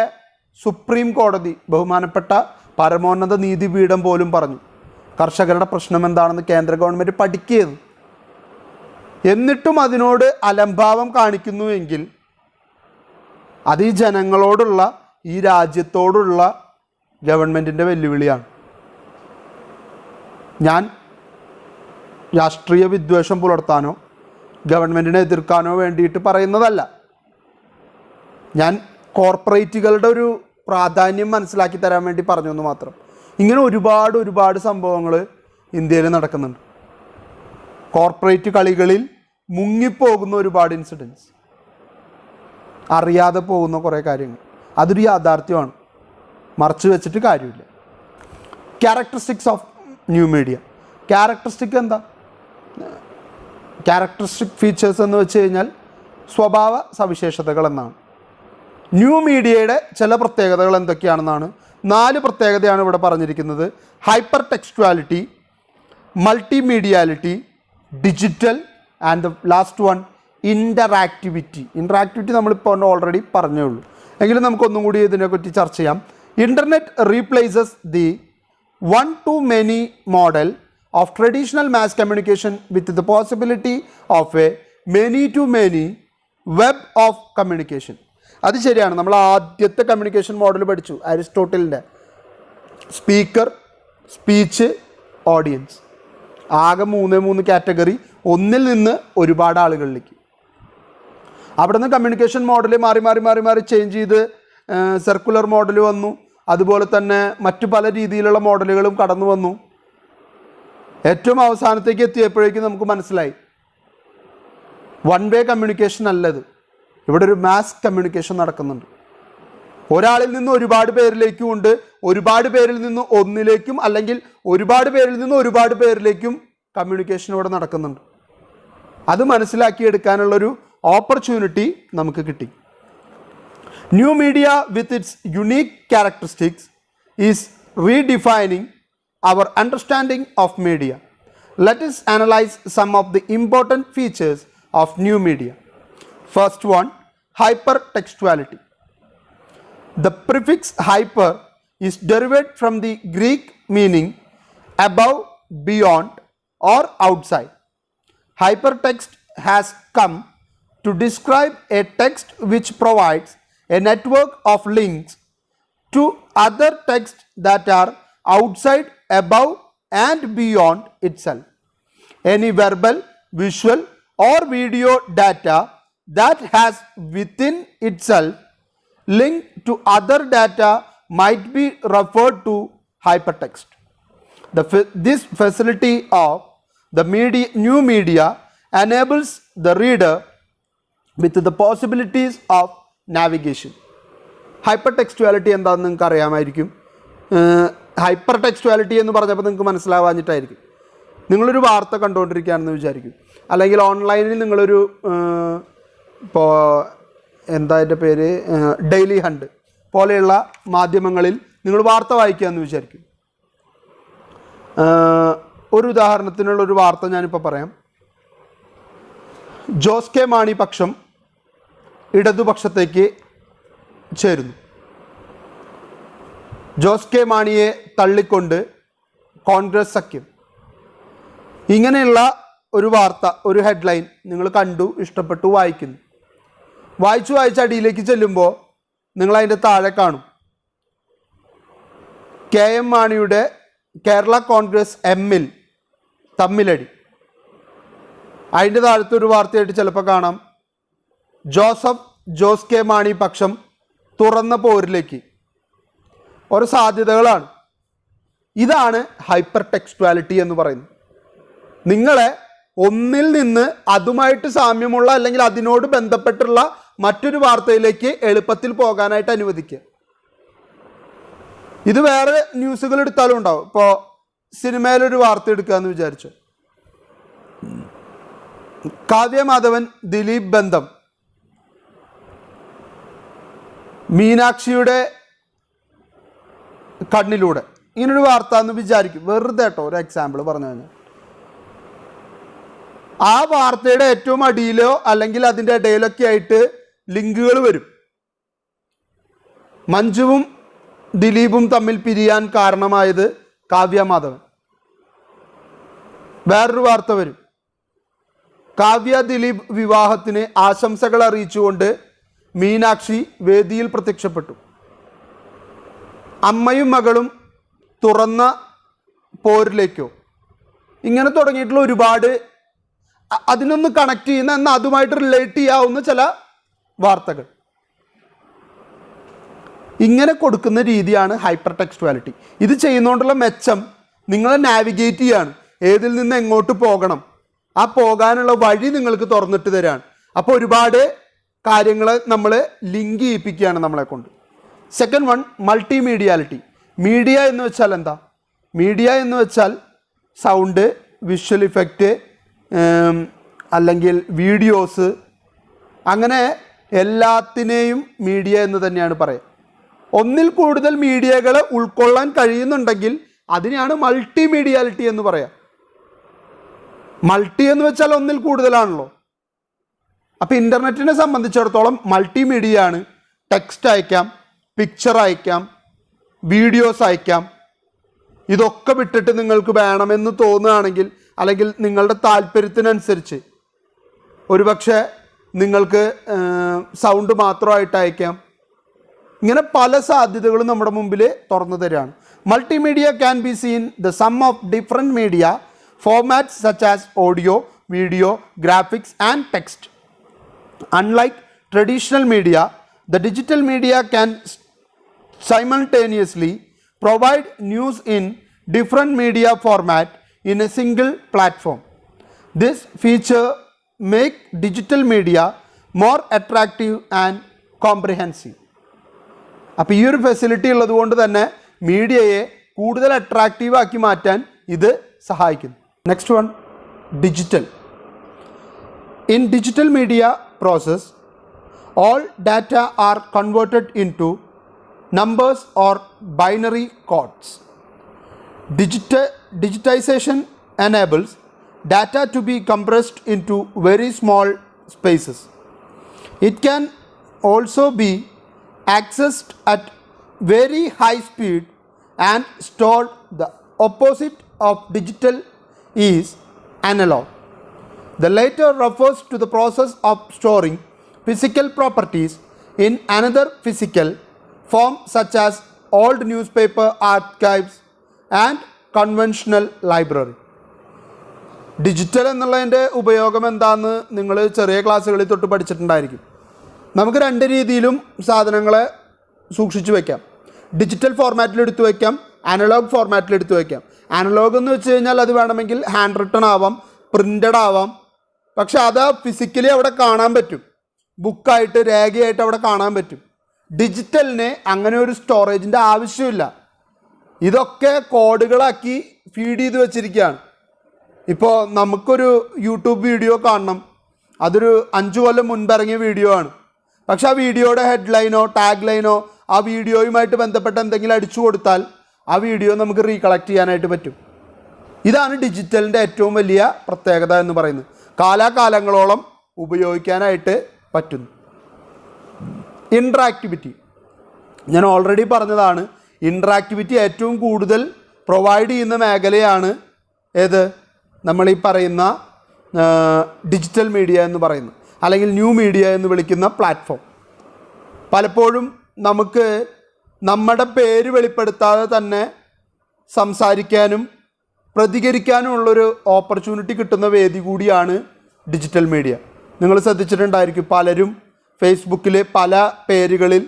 സുപ്രീം കോടതി, ബഹുമാനപ്പെട്ട പരമോന്നത നീതിപീഠം പോലും പറഞ്ഞു കർഷകരുടെ പ്രശ്നം എന്താണെന്ന് കേന്ദ്ര ഗവൺമെൻറ് പഠിക്കുകയെന്ന്. എന്നിട്ടും അതിനോട് അലംഭാവം കാണിക്കുന്നുവെങ്കിൽ അത് ഈ ജനങ്ങളോടുള്ള, ഈ രാജ്യത്തോടുള്ള ഗവൺമെൻറ്റിൻ്റെ വെല്ലുവിളിയാണ്. ഞാൻ രാഷ്ട്രീയ വിദ്വേഷം പുലർത്താനോ ഗവൺമെൻറ്റിനെ എതിർക്കാനോ വേണ്ടിയിട്ട് പറയുന്നതല്ല. ഞാൻ കോർപ്പറേറ്റുകളുടെ ഒരു പ്രാധാന്യം മനസ്സിലാക്കി തരാൻ വേണ്ടി പറഞ്ഞു എന്ന് മാത്രം. ഇങ്ങനെ ഒരുപാട് സംഭവങ്ങൾ ഇന്ത്യയിൽ നടക്കുന്നുണ്ട്. കോർപ്പറേറ്റ് കളികളിൽ മുങ്ങിപ്പോകുന്ന ഒരുപാട് ഇൻസിഡൻസ്, അറിയാതെ പോകുന്ന കുറേ കാര്യങ്ങൾ, അതൊരു യാഥാർത്ഥ്യമാണ്. മറച്ചു വെച്ചിട്ട് കാര്യമില്ല. Characteristics of new media. Characteristic എന്താ? ക്യാരക്ടറിസ്റ്റിക് ഫീച്ചേഴ്സ് എന്ന് വെച്ച് കഴിഞ്ഞാൽ സ്വഭാവ സവിശേഷതകൾ എന്നാണ്. ന്യൂ മീഡിയയുടെ ചില പ്രത്യേകതകൾ എന്തൊക്കെയാണെന്നാണ് 4 പ്രത്യേകതയാണ് ഇവിടെ പറഞ്ഞിരിക്കുന്നത്. Hyper textuality, multimediality, digital and the last one interactivity. Interactivity നമ്മളിപ്പോൾ ഓൾറെഡി പറഞ്ഞേ ഉള്ളൂ, എങ്കിലും നമുക്കൊന്നും കൂടി ഇതിനെപ്പറ്റി ചർച്ച ചെയ്യാം. Internet replaces the one to many model of traditional mass communication with the possibility of a many to many web of communication. അത് ശരിയാണ്. നമ്മൾ ആദ്യത്തെ കമ്മ്യൂണിക്കേഷൻ മോഡൽ പഠിച്ചു, അരിസ്റ്റോട്ടലിൻ്റെ. Speaker, speech, audience. ആകെ 3 കാറ്റഗറി, ഒന്നിൽ നിന്ന് ഒരുപാട് ആളുകളിലേക്ക്. അവിടെ നിന്ന് കമ്മ്യൂണിക്കേഷൻ മോഡൽ മാറി ചേഞ്ച് ചെയ്ത് സർക്കുലർ മോഡൽ വന്നു. അതുപോലെ തന്നെ മറ്റു പല രീതിയിലുള്ള മോഡലുകളും കടന്നു വന്നു. ഏറ്റവും അവസാനത്തേക്ക് എത്തിയപ്പോഴേക്കും നമുക്ക് മനസ്സിലായി വൺ വേ കമ്മ്യൂണിക്കേഷൻ അല്ലത്. ഇവിടെ ഒരു മാസ് കമ്മ്യൂണിക്കേഷൻ നടക്കുന്നുണ്ട്. ഒരാളിൽ നിന്ന് ഒരുപാട് പേരിലേക്കും ഉണ്ട്, ഒരുപാട് പേരിൽ നിന്ന് ഒന്നിലേക്കും, അല്ലെങ്കിൽ ഒരുപാട് പേരിൽ നിന്ന് ഒരുപാട് പേരിലേക്കും കമ്മ്യൂണിക്കേഷൻ ഇവിടെ നടക്കുന്നുണ്ട്. അത് മനസ്സിലാക്കിയെടുക്കാനുള്ളൊരു ഓപ്പർച്യൂണിറ്റി നമുക്ക് കിട്ടി. New media with its unique characteristics is redefining our understanding of media. Let us analyze some of the important features of new media. First one, hypertextuality. The prefix hyper is derived from the Greek meaning above, beyond, or outside. Hypertext has come to describe a text which provides a network of links to other texts that are outside, above, and beyond itself. Any verbal, visual, or video data that has within itself link to other data might be referred to hypertext. This facility of the new media enables the reader with the possibilities of navigation. Hyper textuality എന്താണെന്ന് നിങ്ങൾക്ക് അറിയാമായിരിക്കും. Hyper ടെക്സ്റ്റുവാലിറ്റി എന്ന് പറഞ്ഞപ്പോൾ നിങ്ങൾക്ക് മനസ്സിലാവാഞ്ഞിട്ടായിരിക്കും. നിങ്ങളൊരു വാർത്ത കണ്ടുകൊണ്ടിരിക്കുകയാണെന്ന് വിചാരിക്കും, അല്ലെങ്കിൽ ഓൺലൈനിൽ നിങ്ങളൊരു ഇപ്പോൾ എന്താ അതിൻ്റെ പേര്, ഡെയിലി ഹണ്ട് പോലെയുള്ള മാധ്യമങ്ങളിൽ നിങ്ങൾ വാർത്ത വായിക്കുകയെന്ന് വിചാരിക്കും. ഒരു ഉദാഹരണത്തിനുള്ളൊരു വാർത്ത ഞാനിപ്പോൾ പറയാം. ജോസ് കെ മാണി പക്ഷം ഇടതുപക്ഷത്തേക്ക് ചേരുന്നു. ജോസ് കെ മാണിയെ തള്ളിക്കൊണ്ട് കോൺഗ്രസ് സഖ്യം. ഇങ്ങനെയുള്ള ഒരു വാർത്ത, ഒരു ഹെഡ്ലൈൻ നിങ്ങൾ കണ്ടു, ഇഷ്ടപ്പെട്ടു, വായിക്കുന്നു. വായിച്ച് അടിയിലേക്ക് ചെല്ലുമ്പോൾ നിങ്ങളതിൻ്റെ താഴെ കാണും കെ എം മാണിയുടെ കേരള കോൺഗ്രസ് എമ്മിൽ തമ്മിലടി. അതിൻ്റെ താഴത്തൊരു വാർത്തയായിട്ട് ചിലപ്പോൾ കാണാം ജോസ് കെ മാണി പക്ഷം തുറന്ന പോരിലേക്ക്. ഓരോ സാധ്യതകളാണ്. ഇതാണ് ഹൈപ്പർ ടെക്സ്റ്റുവാലിറ്റി എന്ന് പറയുന്നത്. നിങ്ങളെ ഒന്നിൽ നിന്ന് അതുമായിട്ട് സാമ്യമുള്ള അല്ലെങ്കിൽ അതിനോട് ബന്ധപ്പെട്ടുള്ള മറ്റൊരു വാർത്തയിലേക്ക് എളുപ്പത്തിൽ പോകാനായിട്ട് അനുവദിക്കുക. ഇത് വേറെ ന്യൂസുകൾ എടുത്താലും ഉണ്ടാവും. ഇപ്പോൾ സിനിമയിലൊരു വാർത്ത എടുക്കുക എന്ന് വിചാരിച്ചു. കാവ്യമാധവൻ ദിലീപ് ബന്ധം മീനാക്ഷിയുടെ കണ്ണിലൂടെ, ഇങ്ങനൊരു വാർത്ത എന്ന് വിചാരിക്കും. വെറുതെ കേട്ടോ, ഒരു എക്സാമ്പിൾ പറഞ്ഞു കഴിഞ്ഞാൽ ആ വാർത്തയുടെ ഏറ്റവും അടിയിലോ അല്ലെങ്കിൽ അതിൻ്റെ ഇടയിലൊക്കെ ആയിട്ട് ലിങ്കുകൾ വരും. മഞ്ജുവും ദിലീപും തമ്മിൽ പിരിയാൻ കാരണമായത് കാവ്യമാധവൻ. വേറൊരു വാർത്ത വരും, കാവ്യ ദിലീപ് വിവാഹത്തിന് ആശംസകൾ അറിയിച്ചുകൊണ്ട് മീനാക്ഷി വേദിയിൽ പ്രത്യക്ഷപ്പെട്ടു. അമ്മയും മകളും തുറന്ന പോരിലേക്കോ, ഇങ്ങനെ തുടങ്ങിയിട്ടുള്ള ഒരുപാട് അതിനൊന്ന് കണക്ട് ചെയ്യുന്ന, എന്നാൽ അതുമായിട്ട് റിലേറ്റ് ചെയ്യാവുന്ന ചില വാർത്തകൾ ഇങ്ങനെ കൊടുക്കുന്ന രീതിയാണ് ഹൈപ്പർ ടെക്സ്റ്റുവാലിറ്റി. ഇത് ചെയ്യുന്നതുകൊണ്ടുള്ള മെച്ചം നിങ്ങളെ നാവിഗേറ്റ് ചെയ്യാണ്, ഏതിൽ നിന്ന് എങ്ങോട്ട് പോകണം, ആ പോകാനുള്ള വഴി നിങ്ങൾക്ക് തുറന്നിട്ട് തരാണ്. അപ്പോൾ ഒരുപാട് കാര്യങ്ങൾ നമ്മൾ ലിങ്ക് ചെയ്യിപ്പിക്കുകയാണ് നമ്മളെ കൊണ്ട്. Second one, മൾട്ടിമീഡിയാലിറ്റി. മീഡിയ എന്ന് വെച്ചാൽ എന്താ? മീഡിയ എന്ന് വെച്ചാൽ സൗണ്ട്, വിഷ്വൽ ഇഫക്റ്റ്, അല്ലെങ്കിൽ വീഡിയോസ്, അങ്ങനെ എല്ലാത്തിനെയും മീഡിയ എന്ന് തന്നെയാണ് പറയുക. ഒന്നിൽ കൂടുതൽ മീഡിയകളെ ഉൾക്കൊള്ളാൻ കഴിയുന്നുണ്ടെങ്കിൽ അതിനെയാണ് മൾട്ടിമീഡിയാലിറ്റി എന്ന് പറയാം. മൾട്ടി എന്ന് വെച്ചാൽ ഒന്നിൽ കൂടുതലാണല്ലോ. അപ്പോൾ ഇൻ്റർനെറ്റിനെ സംബന്ധിച്ചിടത്തോളം മൾട്ടിമീഡിയ ആണ്. ടെക്സ്റ്റ് അയക്കാം, പിക്ചർ അയക്കാം, വീഡിയോസ് അയക്കാം. ഇതൊക്കെ വിട്ടിട്ട് നിങ്ങൾക്ക് വേണമെന്ന് തോന്നുകയാണെങ്കിൽ, അല്ലെങ്കിൽ നിങ്ങളുടെ താല്പര്യത്തിനനുസരിച്ച് ഒരുപക്ഷെ നിങ്ങൾക്ക് സൗണ്ട് മാത്രമായിട്ട് അയക്കാം. ഇങ്ങനെ പല സാധ്യതകളും നമ്മുടെ മുമ്പിൽ തുറന്നു തരികയാണ്. Multimedia can be seen the sum of different media formats such as audio, video, graphics and text. Unlike traditional media, the digital media can simultaneously provide news in different media format in a single platform. This feature make digital media more attractive and comprehensive. അപ്പോൾ ഈ ഒരു facility ഉള്ളതുകൊണ്ട് തന്നെ മീഡിയയെ കൂടുതൽ attractive ആക്കി മാറ്റാൻ ഇത് സഹായിക്കുന്നു. Next one, digital. In digital media process, all data are converted into numbers or binary codes. Digitization enables data to be compressed into very small spaces. It can also be accessed at very high speed and stored. The opposite of digital is analog. The latter refers to the process of storing physical properties in another physical form, such as old newspaper archives and conventional library. Digital എന്നുള്ളതിൻ്റെ ഉപയോഗം എന്താണെന്ന് നിങ്ങൾ ചെറിയ ക്ലാസ്സുകളിൽ തൊട്ട് പഠിച്ചിട്ടുണ്ടായിരിക്കും. നമുക്ക് രണ്ട് രീതിയിലും സാധനങ്ങളെ സൂക്ഷിച്ചു വയ്ക്കാം. ഡിജിറ്റൽ ഫോർമാറ്റിൽ എടുത്തു വയ്ക്കാം, അനലോഗ് ഫോർമാറ്റിൽ എടുത്തു വയ്ക്കാം. അനലോഗ് എന്ന് വെച്ച് കഴിഞ്ഞാൽ അത് വേണമെങ്കിൽ ഹാൻഡ് റിട്ടൺ ആവാം, പ്രിൻ്റഡ് ആവാം. പക്ഷെ അത് ഫിസിക്കലി അവിടെ കാണാൻ പറ്റും. ബുക്കായിട്ട് രേഖയായിട്ട് അവിടെ കാണാൻ പറ്റും. ഡിജിറ്റലിന് അങ്ങനെ ഒരു സ്റ്റോറേജിൻ്റെ ആവശ്യമില്ല. ഇതൊക്കെ കോഡുകളാക്കി ഫീഡ് ചെയ്ത് വെച്ചിരിക്കുകയാണ്. ഇപ്പോൾ നമുക്കൊരു യൂട്യൂബ് വീഡിയോ കാണണം, അതൊരു 5 കൊല്ലം മുൻപിറങ്ങിയ വീഡിയോ ആണ്. പക്ഷെ ആ വീഡിയോയുടെ ഹെഡ്ലൈനോ ടാഗ് ലൈനോ ആ വീഡിയോയുമായിട്ട് ബന്ധപ്പെട്ട എന്തെങ്കിലും അടിച്ചു കൊടുത്താൽ ആ വീഡിയോ നമുക്ക് റീകളക്ട് ചെയ്യാനായിട്ട് പറ്റും. ഇതാണ് ഡിജിറ്റലിൻ്റെ ഏറ്റവും വലിയ പ്രത്യേകത എന്ന് പറയുന്നത്. കാലാകാലങ്ങളോളം ഉപയോഗിക്കാനായിട്ട് പറ്റുന്നു. ഇൻട്രാക്ടിവിറ്റി ഞാൻ ഓൾറെഡി പറഞ്ഞതാണ്. ഇൻട്രാക്ടിവിറ്റി ഏറ്റവും കൂടുതൽ പ്രൊവൈഡ് ചെയ്യുന്ന മേഖലയാണ് ഏത്? നമ്മളീ പറയുന്ന ഡിജിറ്റൽ മീഡിയ എന്ന് പറയുന്നത്, അല്ലെങ്കിൽ ന്യൂ മീഡിയ എന്ന് വിളിക്കുന്ന പ്ലാറ്റ്ഫോം. പലപ്പോഴും നമുക്ക് നമ്മുടെ പേര് വെളിപ്പെടുത്താതെ തന്നെ സംസാരിക്കാനും പ്രതികരിക്കാനുമുള്ളൊരു ഓപ്പർച്യൂണിറ്റി കിട്ടുന്ന വേദി കൂടിയാണ് ഡിജിറ്റൽ മീഡിയ. നിങ്ങൾ ശ്രദ്ധിച്ചിട്ടുണ്ടായിരിക്കും, പലരും ഫേസ്ബുക്കിൽ പല പേരുകളിൽ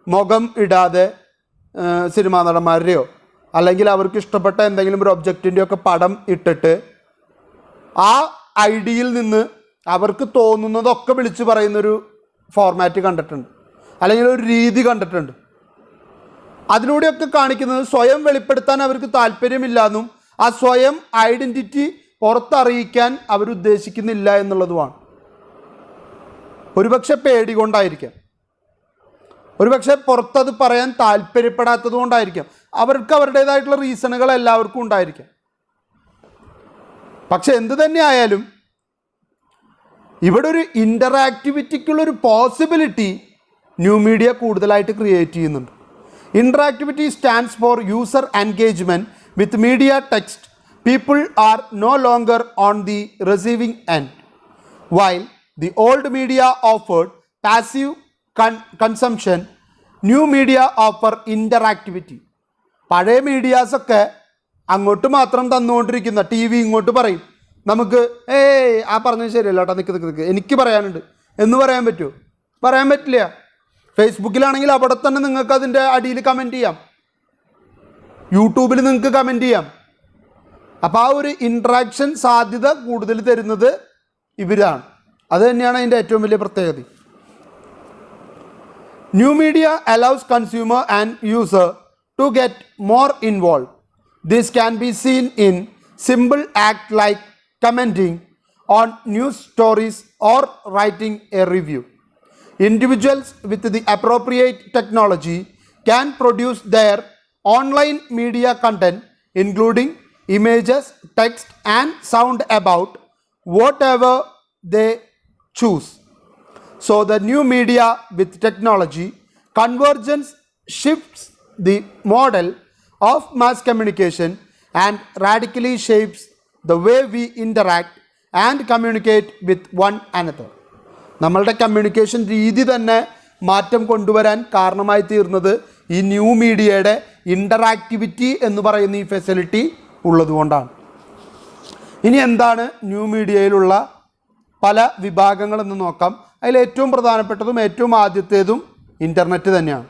മുഖം ഇടാതെ സിനിമാ നടന്മാരുടെയോ അല്ലെങ്കിൽ അവർക്ക് ഇഷ്ടപ്പെട്ട എന്തെങ്കിലും ഒരു ഒബ്ജക്റ്റിൻ്റെയൊക്കെ പടം ഇട്ടിട്ട് ആ ഐ ഡിയിൽ നിന്ന് അവർക്ക് തോന്നുന്നതൊക്കെ വിളിച്ച് പറയുന്നൊരു ഫോർമാറ്റ് കണ്ടിട്ടുണ്ട്, അല്ലെങ്കിൽ ഒരു രീതി കണ്ടിട്ടുണ്ട്. അതിലൂടെയൊക്കെ കാണിക്കുന്നത് സ്വയം വെളിപ്പെടുത്താൻ അവർക്ക് താല്പര്യമില്ലെന്നും ആ സ്വയം ഐഡൻറ്റിറ്റി പുറത്തറിയിക്കാൻ അവരുദ്ദേശിക്കുന്നില്ല എന്നുള്ളതുമാണ്. ഒരുപക്ഷെ പേടി കൊണ്ടായിരിക്കാം, ഒരുപക്ഷെ പുറത്തത് പറയാൻ താല്പര്യപ്പെടാത്തത് കൊണ്ടായിരിക്കാം, അവർക്ക് അവരുടേതായിട്ടുള്ള റീസണുകൾ എല്ലാവർക്കും ഉണ്ടായിരിക്കാം. പക്ഷെ എന്ത് തന്നെ ആയാലും ഇവിടെ ഒരു ഇൻ്ററാക്ടിവിറ്റിക്കുള്ളൊരു പോസിബിലിറ്റി ന്യൂ മീഡിയ കൂടുതലായിട്ട് ക്രിയേറ്റ് ചെയ്യുന്നുണ്ട്. Interactivity stands for user engagement with media text. People are no longer on the receiving end. While the old media offered passive consumption, new media offer interactivity. പഴയ മീഡിയാസൊക്കെ അങ്ങോട്ട് മാത്രം തന്നുകൊണ്ടിരിക്കുന്ന T V ഇങ്ങോട്ട് പറയും, നമുക്ക് ആ പറഞ്ഞത് ശരിയല്ല കേട്ടോ, നിൽക്ക് എനിക്ക് പറയാനുണ്ട് എന്ന് പറയാൻ പറ്റുമോ? പറയാൻ പറ്റില്ല. ഫേസ്ബുക്കിലാണെങ്കിൽ അവിടെ തന്നെ നിങ്ങൾക്ക് അതിൻ്റെ അടിയിൽ കമൻറ്റ് ചെയ്യാം, യൂട്യൂബിൽ നിങ്ങൾക്ക് കമൻറ്റ് ചെയ്യാം. അപ്പോൾ ആ ഒരു ഇൻട്രാക്ഷൻ സാധ്യത കൂടുതൽ തരുന്നത് ഇവരാണ്. അത് തന്നെയാണ് അതിൻ്റെ ഏറ്റവും വലിയ പ്രത്യേകത. New media allows consumer and user to get more involved. This can be seen in simple act like commenting on news stories or writing a review. Individuals with the appropriate technology can produce their online media content, including images, text, and sound about whatever they choose. So the new media with technology convergence shifts the model of mass communication and radically shapes the way we interact and communicate with one another. നമ്മളുടെ communication രീതി തന്നെ മാറ്റം കൊണ്ടുവരാൻ കാരണമായി തീർന്നത് ഈ new മീഡിയയുടെ ഇൻ്ററാക്ടിവിറ്റി എന്ന് പറയുന്ന ഈ ഫെസിലിറ്റി ഉള്ളതുകൊണ്ടാണ്. ഇനി എന്താണ് ന്യൂ മീഡിയയിലുള്ള പല വിഭാഗങ്ങളെന്ന് നോക്കാം. അതിൽ ഏറ്റവും പ്രധാനപ്പെട്ടതും ഏറ്റവും ആദ്യത്തേതും ഇൻ്റർനെറ്റ് തന്നെയാണ്.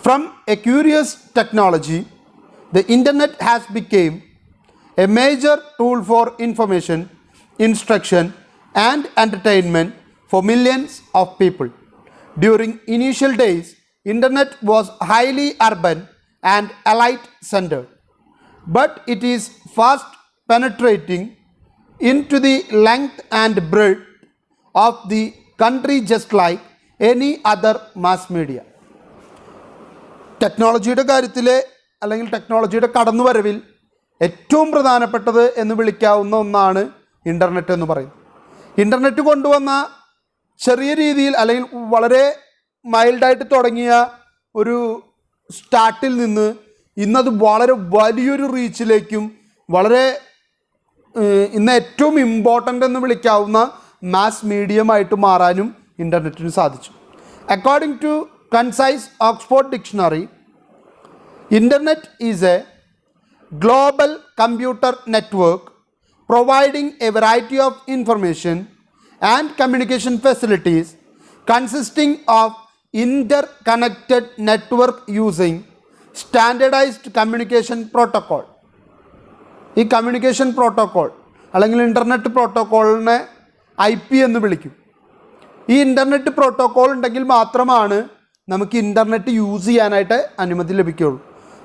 From A curious technology, the internet has became A major tool for information, instruction and entertainment for millions of people. During initial days, internet was highly urban and elite centered, but it is fast penetrating into the length and breadth of the country just like any other mass media. ടെക്നോളജിയുടെ കാര്യത്തിൽ അല്ലെങ്കിൽ ടെക്നോളജിയുടെ കടന്നുവരവിൽ ഏറ്റവും പ്രധാനപ്പെട്ടത് എന്ന് വിളിക്കാവുന്ന ഒന്നാണ് internet എന്ന് പറയുന്നത്. ഇൻ്റർനെറ്റ് കൊണ്ടുവന്ന ചെറിയ രീതിയിൽ അല്ലെങ്കിൽ വളരെ മൈൽഡായിട്ട് തുടങ്ങിയ ഒരു സ്റ്റാർട്ടിൽ നിന്ന് ഇന്നത് വളരെ വലിയൊരു റീച്ചിലേക്കും വളരെ ഇന്ന് ഏറ്റവും ഇമ്പോർട്ടൻ്റ് എന്ന് വിളിക്കാവുന്ന മാസ് മീഡിയമായിട്ട് മാറാനും ഇൻ്റർനെറ്റിന് സാധിച്ചു. According to concise Oxford dictionary, internet is a global computer network providing a variety of information and communication facilities consisting of interconnected network using standardized communication protocol. ഈ കമ്മ്യൂണിക്കേഷൻ പ്രോട്ടോക്കോൾ അല്ലെങ്കിൽ internet പ്രോട്ടോക്കോളിനെ IP എന്ന് വിളിക്കും. ഈ internet protocol ഉണ്ടെങ്കിൽ മാത്രമാണ് നമുക്ക് internet use ചെയ്യാനായിട്ട് അനുമതി ലഭിക്കുകയുള്ളൂ.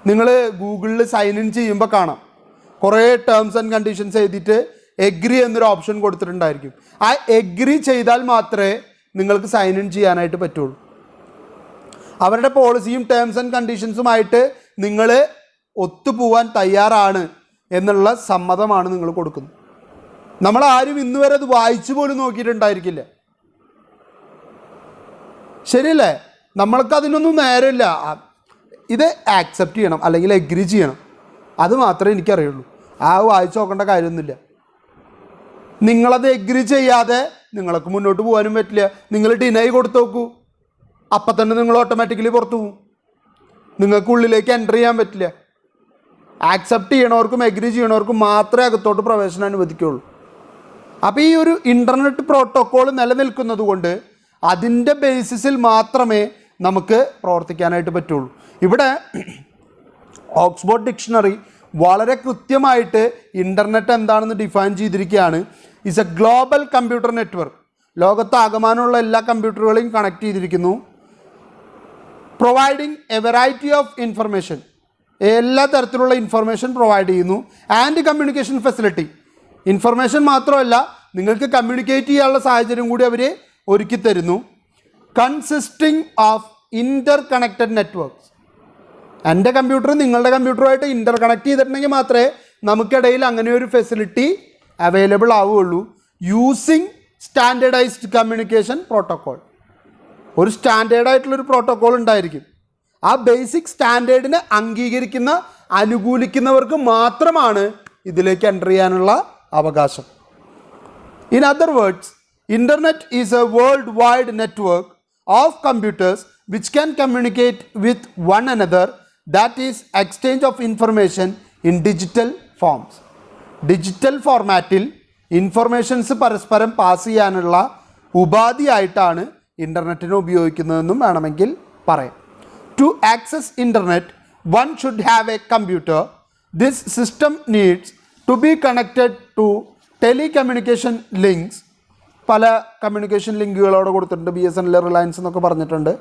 നിങ്ങൾ ഗൂഗിളിൽ സൈൻ ഇൻ ചെയ്യുമ്പോൾ കാണാം, കുറേ ടേംസ് ആൻഡ് കണ്ടീഷൻസ് എഴുതിയിട്ട് എഗ്രി എന്നൊരു ഓപ്ഷൻ കൊടുത്തിട്ടുണ്ടായിരിക്കും. ആ എഗ്രി ചെയ്താൽ മാത്രമേ നിങ്ങൾക്ക് സൈൻ ഇൻ ചെയ്യാനായിട്ട് പറ്റുള്ളൂ. അവരുടെ പോളിസിയും ടേംസ് ആൻഡ് കണ്ടീഷൻസുമായിട്ട് നിങ്ങൾ ഒത്തുപോവാൻ തയ്യാറാണ് എന്നുള്ള സമ്മതമാണ് നിങ്ങൾ കൊടുക്കുന്നത്. നമ്മളാരും ഇന്ന് വരെ അത് വായിച്ചു പോലും നോക്കിയിട്ടുണ്ടായിരിക്കില്ല. ശരിയല്ലേ? നമ്മൾക്കതിനൊന്നും നേരമില്ല. ഇത് ആക്സെപ്റ്റ് ചെയ്യണം അല്ലെങ്കിൽ എഗ്രി ചെയ്യണം, അത് മാത്രമേ എനിക്കറിയുള്ളൂ. വായിച്ചു നോക്കേണ്ട കാര്യമൊന്നുമില്ല. നിങ്ങളത് എഗ്രി ചെയ്യാതെ നിങ്ങൾക്ക് മുന്നോട്ട് പോകാനും പറ്റില്ല. നിങ്ങൾ ഡിനൈ കൊടുത്തു നോക്കൂ, അപ്പം തന്നെ നിങ്ങൾ ഓട്ടോമാറ്റിക്കലി പുറത്തു പോകും. നിങ്ങൾക്ക് ഉള്ളിലേക്ക് എൻ്റർ ചെയ്യാൻ പറ്റില്ല. ആക്സെപ്റ്റ് ചെയ്യണവർക്കും എഗ്രി ചെയ്യണവർക്കും മാത്രമേ അകത്തോട്ട് പ്രവേശനം അനുവദിക്കുകയുള്ളൂ. അപ്പോൾ ഈ ഒരു ഇൻ്റർനെറ്റ് പ്രോട്ടോക്കോൾ നിലനിൽക്കുന്നത് കൊണ്ട് അതിൻ്റെ ബേസിസിൽ മാത്രമേ നമുക്ക് പ്രവർത്തിക്കാനായിട്ട് പറ്റുള്ളൂ. ഇവിടെ ഓക്സ്ഫോർഡ് ഡിക്ഷണറി വളരെ കൃത്യമായിട്ട് ഇൻ്റർനെറ്റ് എന്താണെന്ന് ഡിഫൈൻ ചെയ്തിരിക്കുകയാണ്. It's a global computer network. ലോകത്താകമാനമുള്ള എല്ലാ കമ്പ്യൂട്ടറുകളെയും കണക്ട് ചെയ്തിരിക്കുന്നു. Providing a variety of information, എല്ലാ തരത്തിലുള്ള ഇൻഫർമേഷൻ പ്രൊവൈഡ് ചെയ്യുന്നു. ആൻഡ് കമ്മ്യൂണിക്കേഷൻ ഫെസിലിറ്റി, ഇൻഫർമേഷൻ മാത്രമല്ല നിങ്ങൾക്ക് കമ്മ്യൂണിക്കേറ്റ് ചെയ്യാനുള്ള സാഹചര്യം കൂടി അവർ ഒരുക്കി തരുന്നു. Consisting of inter connected networks, എൻ്റെ കമ്പ്യൂട്ടർ നിങ്ങളുടെ കമ്പ്യൂട്ടറുമായിട്ട് ഇൻ്റർ കണക്ട് ചെയ്തിട്ടുണ്ടെങ്കിൽ മാത്രമേ നമുക്കിടയിൽ അങ്ങനെ ഒരു ഫെസിലിറ്റി അവൈലബിൾ ആവുകയുള്ളൂ. യൂസിങ് സ്റ്റാൻഡേർഡൈസ്ഡ് കമ്മ്യൂണിക്കേഷൻ പ്രോട്ടോക്കോൾ, ഒരു സ്റ്റാൻഡേർഡായിട്ടുള്ളൊരു പ്രോട്ടോക്കോൾ ഉണ്ടായിരിക്കും. ആ ബേസിക് സ്റ്റാൻഡേർഡിനെ അംഗീകരിക്കുന്ന അനുകൂലിക്കുന്നവർക്ക് മാത്രമാണ് ഇതിലേക്ക് എൻ്റർ ചെയ്യാനുള്ള അവകാശം. In other words, internet is A world wide network of computers which can communicate with one another, that is exchange of information in digital forms. Digital ഫോർമാറ്റിൽ ഇൻഫർമേഷൻസ് പരസ്പരം പാസ് ചെയ്യാനുള്ള ഉപാധിയായിട്ടാണ് ഇൻ്റർനെറ്റിനെ ഉപയോഗിക്കുന്നതെന്നും വേണമെങ്കിൽ പറയാം. To access internet one should have a computer. This system needs to be connected to telecommunication links. പല communication ലിങ്കുകളോട് കൊടുത്തിട്ടുണ്ട്, BSNL, റിലയൻസ് എന്നൊക്കെ പറഞ്ഞിട്ടുണ്ട്.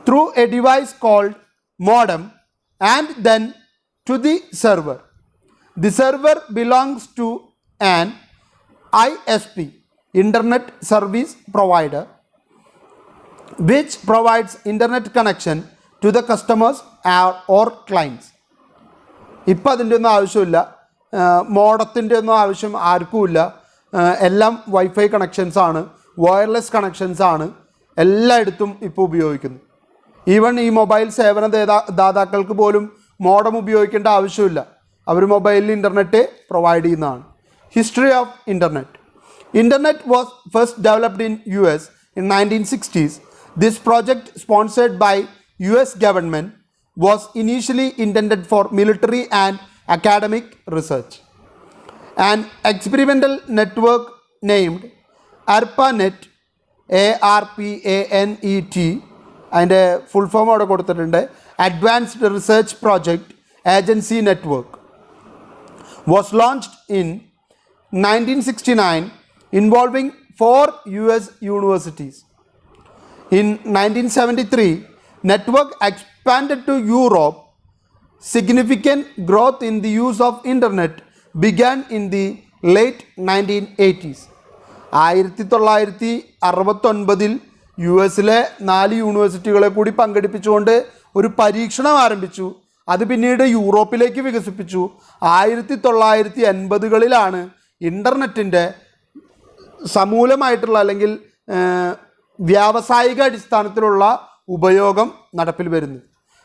Through a device called modem and then to the server. The server belongs to an ISP, Internet Service Provider, which provides internet connection to the customers or clients. ഇപ്പോൾ അതിൻ്റെ ഒന്നും ആവശ്യമില്ല, മോഡത്തിൻ്റെ ഒന്നും ആവശ്യം ആർക്കുമില്ല. എല്ലാം വൈഫൈ കണക്ഷൻസാണ്, വയർലെസ് കണക്ഷൻസാണ് എല്ലായിടത്തും ഇപ്പോൾ ഉപയോഗിക്കുന്നത്. ഈവൻ ഈ മൊബൈൽ സേവന ദാതാക്കൾക്ക് പോലും മോഡം ഉപയോഗിക്കേണ്ട ആവശ്യമില്ല, അവർ മൊബൈലിൽ ഇൻ്റർനെറ്റ് പ്രൊവൈഡ് ചെയ്യുന്നതാണ്. History of internet. Internet was first developed in US in 1960s. This project, sponsored by US government, was initially intended for military and academic research. An experimental network named ARPANET, ARPANET, അതിൻ്റെ full form അവിടെ കൊടുത്തിട്ടുണ്ട്, advanced research project agency network, was launched in 1969 involving 4 US universities. In 1973, network expanded to Europe. Significant growth in the use of internet began in the late 1980s. 1969 US 4 യൂണിവേഴ്സിറ്റികളെ കൂടി പങ്കെടുപ്പിച്ചുകൊണ്ട് ഒരു പരീക്ഷണം ആരംഭിച്ചു. അത് പിന്നീട് യൂറോപ്പിലേക്ക് വികസിപ്പിച്ചു. 1980കളിലാണ് ഇൻ്റർനെറ്റിൻ്റെ സമൂലമായിട്ടുള്ള അല്ലെങ്കിൽ വ്യാവസായിക അടിസ്ഥാനത്തിലുള്ള ഉപയോഗം നടപ്പിൽ വരുന്നത്.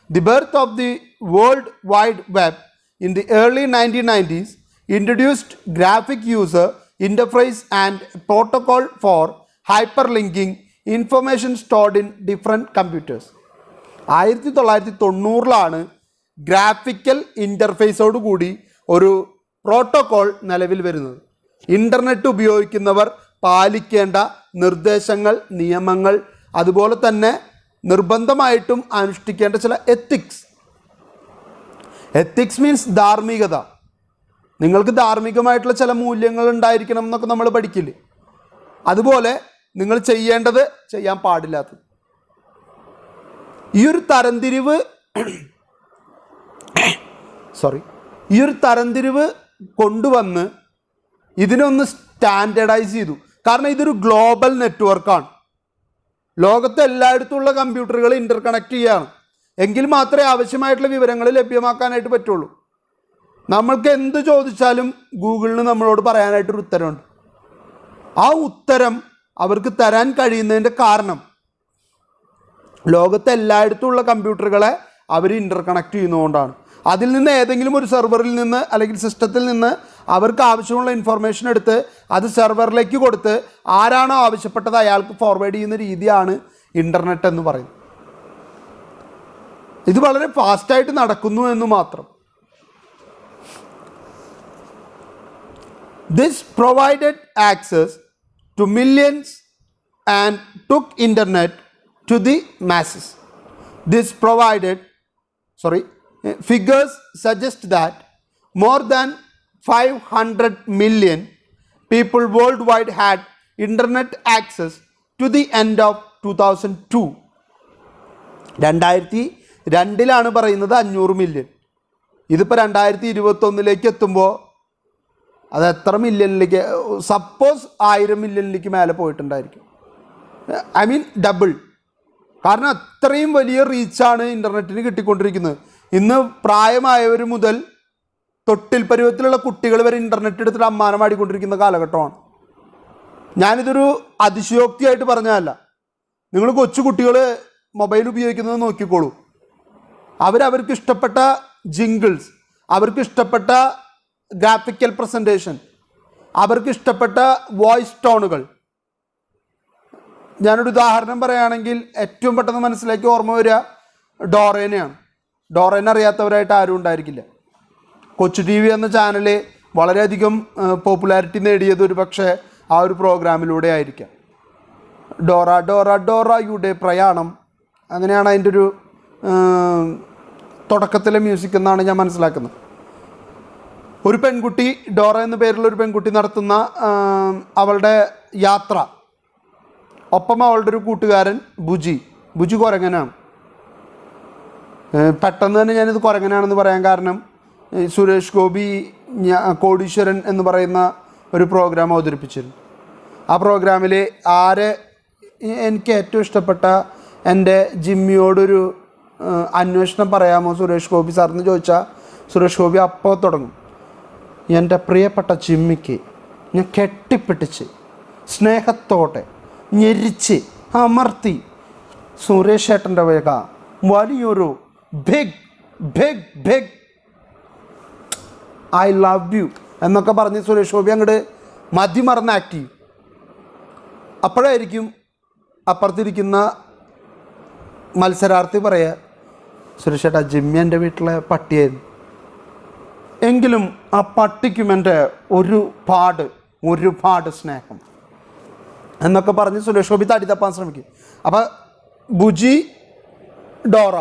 The birth of the world wide web in the early 1990s introduced graphic user interface and protocol for hyper linking information stored in different computers. 1990ലാണ് ഗ്രാഫിക്കൽ ഇൻ്റർഫേസോട് കൂടി ഒരു പ്രോട്ടോകോൾ നിലവിൽ വരുന്നത്. ഇൻ്റർനെറ്റ് ഉപയോഗിക്കുന്നവർ പാലിക്കേണ്ട നിർദ്ദേശങ്ങൾ, നിയമങ്ങൾ, അതുപോലെ തന്നെ നിർബന്ധമായിട്ടും അനുഷ്ഠിക്കേണ്ട ചില എത്തിക്സ് മീൻസ് ധാർമ്മികത. നിങ്ങൾക്ക് ധാർമ്മികമായിട്ടുള്ള ചില മൂല്യങ്ങൾ ഉണ്ടായിരിക്കണം എന്നൊക്കെ നമ്മൾ പഠിക്കില്ലേ. അതുപോലെ നിങ്ങൾ ചെയ്യേണ്ടത്, ചെയ്യാൻ പാടില്ലാത്തത്. ഈ ഒരു തരംതിരിവ് കൊണ്ടുവന്ന് ഇതിനൊന്ന് സ്റ്റാൻഡേർഡൈസ് ചെയ്തു. കാരണം ഇതൊരു ഗ്ലോബൽ നെറ്റ്വർക്കാണ്. ലോകത്തെ എല്ലായിടത്തുമുള്ള കമ്പ്യൂട്ടറുകൾ ഇൻ്റർ കണക്ട് ചെയ്യുകയാണ്. എങ്കിൽ മാത്രമേ ആവശ്യമായിട്ടുള്ള വിവരങ്ങൾ ലഭ്യമാക്കാനായിട്ട് പറ്റുള്ളൂ. നമ്മൾക്ക് എന്ത് ചോദിച്ചാലും ഗൂഗിളിന് നമ്മളോട് പറയാനായിട്ടൊരു ഉത്തരമുണ്ട്. ആ ഉത്തരം അവർക്ക് തരാൻ കഴിയുന്നതിൻ്റെ കാരണം ലോകത്തെ എല്ലായിടത്തുമുള്ള കമ്പ്യൂട്ടറുകളെ അവർ ഇൻ്റർ കണക്ട് ചെയ്യുന്നതുകൊണ്ടാണ്. അതിൽ നിന്ന് ഏതെങ്കിലും ഒരു സെർവറിൽ നിന്ന് അല്ലെങ്കിൽ സിസ്റ്റത്തിൽ നിന്ന് അവർക്ക് ആവശ്യമുള്ള ഇൻഫർമേഷൻ എടുത്ത് അത് സെർവറിലേക്ക് കൊടുത്ത് ആരാണോ ആവശ്യപ്പെട്ടത് അയാൾക്ക് ഫോർവേഡ് ചെയ്യുന്ന രീതിയാണ് ഇൻ്റർനെറ്റ് എന്ന് പറയുന്നത്. ഇത് വളരെ ഫാസ്റ്റായിട്ട് നടക്കുന്നു എന്ന് മാത്രം. This provided access to millions and took internet to the masses. Figures suggest that more than 500 million people worldwide had internet access to the end of 2002. 2002 പറയുന്നത് 500 മില്യൺ. ഇതിപ്പോൾ 2021 എത്തുമ്പോൾ അത് എത്ര മില്യണിലേക്ക്, സപ്പോസ് 1000 മില്യണിലേക്ക് മേലെ പോയിട്ടുണ്ടായിരിക്കും. I mean double. കാരണം അത്രയും വലിയ റീച്ചാണ് ഇൻ്റർനെറ്റിന് കിട്ടിക്കൊണ്ടിരിക്കുന്നത്. ഇന്ന് പ്രായമായവർ മുതൽ തൊട്ടിൽ പരുവത്തിലുള്ള കുട്ടികൾ വരെ ഇൻ്റർനെറ്റ് എടുത്തിട്ട് അമ്മാനമാടിക്കൊണ്ടിരിക്കുന്ന കാലഘട്ടമാണ്. ഞാനിതൊരു അതിശയോക്തിയായിട്ട് പറഞ്ഞതല്ല. നിങ്ങൾ കൊച്ചു കുട്ടികൾ മൊബൈൽ ഉപയോഗിക്കുന്നത് നോക്കിക്കോളൂ. അവർക്ക് ഇഷ്ടപ്പെട്ട ജിങ്കിൾസ്, അവർക്ക് ഇഷ്ടപ്പെട്ട ഗ്രാഫിക്കൽ പ്രസൻറ്റേഷൻ, അവർക്ക് ഇഷ്ടപ്പെട്ട വോയിസ് ടോണുകൾ. ഞാനൊരു ഉദാഹരണം പറയുകയാണെങ്കിൽ ഏറ്റവും പെട്ടെന്ന് മനസ്സിലേക്ക് ഓർമ്മ വരിക ഡോറേനെയാണ്. ഡോറേനെ അറിയാത്തവരായിട്ട് ആരും ഉണ്ടായിരിക്കില്ല. കൊച്ചു ടി വി എന്ന ചാനൽ വളരെയധികം പോപ്പുലാരിറ്റി നേടിയത് ഒരു പക്ഷേ ആ ഒരു പ്രോഗ്രാമിലൂടെ ആയിരിക്കാം. ഡോറ ഡോറ ഡോറയുടെ പ്രയാണം, അങ്ങനെയാണ് അതിൻ്റെ ഒരു തുടക്കത്തിലെ മ്യൂസിക് എന്നാണ് ഞാൻ മനസ്സിലാക്കുന്നത്. ഒരു പെൺകുട്ടി, ഡോറ എന്ന പേരുള്ള ഒരു പെൺകുട്ടി നടത്തുന്ന അവളുടെ യാത്ര, ഒപ്പം അവളുടെ ഒരു കൂട്ടുകാരൻ ബുജി കുരങ്ങനാണ്. പെട്ടെന്ന് തന്നെ ഞാനിത് കുരങ്ങനാണെന്ന് പറയാൻ കാരണം സുരേഷ് ഗോപി കോടീശ്വരൻ എന്ന് പറയുന്ന ഒരു പ്രോഗ്രാം അവതരിപ്പിച്ചിരുന്നു. ആ പ്രോഗ്രാമിൽ എനിക്ക് ഏറ്റവും ഇഷ്ടപ്പെട്ട എൻ്റെ ജിമ്മിയോടൊരു അന്വേഷണം പറയാമോ സുരേഷ് ഗോപി സാറിന് ചോദിച്ചാൽ സുരേഷ് ഗോപി അപ്പോൾ തുടങ്ങും, എൻ്റെ പ്രിയപ്പെട്ട ജിമ്മിക്ക് ഞാൻ കെട്ടിപ്പിടിച്ച് സ്നേഹത്തോടെ ഞെരിച്ച് അമർത്തി സുരേഷ് ഏട്ടൻ്റെ വേഗ വലിയൊരു big big big I love you എന്നൊക്കെ പറഞ്ഞ് സുരേഷ് ഗോപി അങ്ങോട്ട് മതിമറന്ന് ആക്ട് ചെയ്യും. അപ്പോഴായിരിക്കും അപ്പുറത്തിരിക്കുന്ന മത്സരാർത്ഥി പറയുക, സുരേഷ് ഏട്ടാ ജിമ്മി എൻ്റെ വീട്ടിലെ പട്ടിയായിരുന്നു, എങ്കിലും ആ പട്ടിക്കും എൻ്റെ ഒരുപാട് സ്നേഹം എന്നൊക്കെ പറഞ്ഞ് സുരേഷ് ഗോപി തടി തപ്പാൻ ശ്രമിക്കും. അപ്പോൾ ബുജി ഡോറ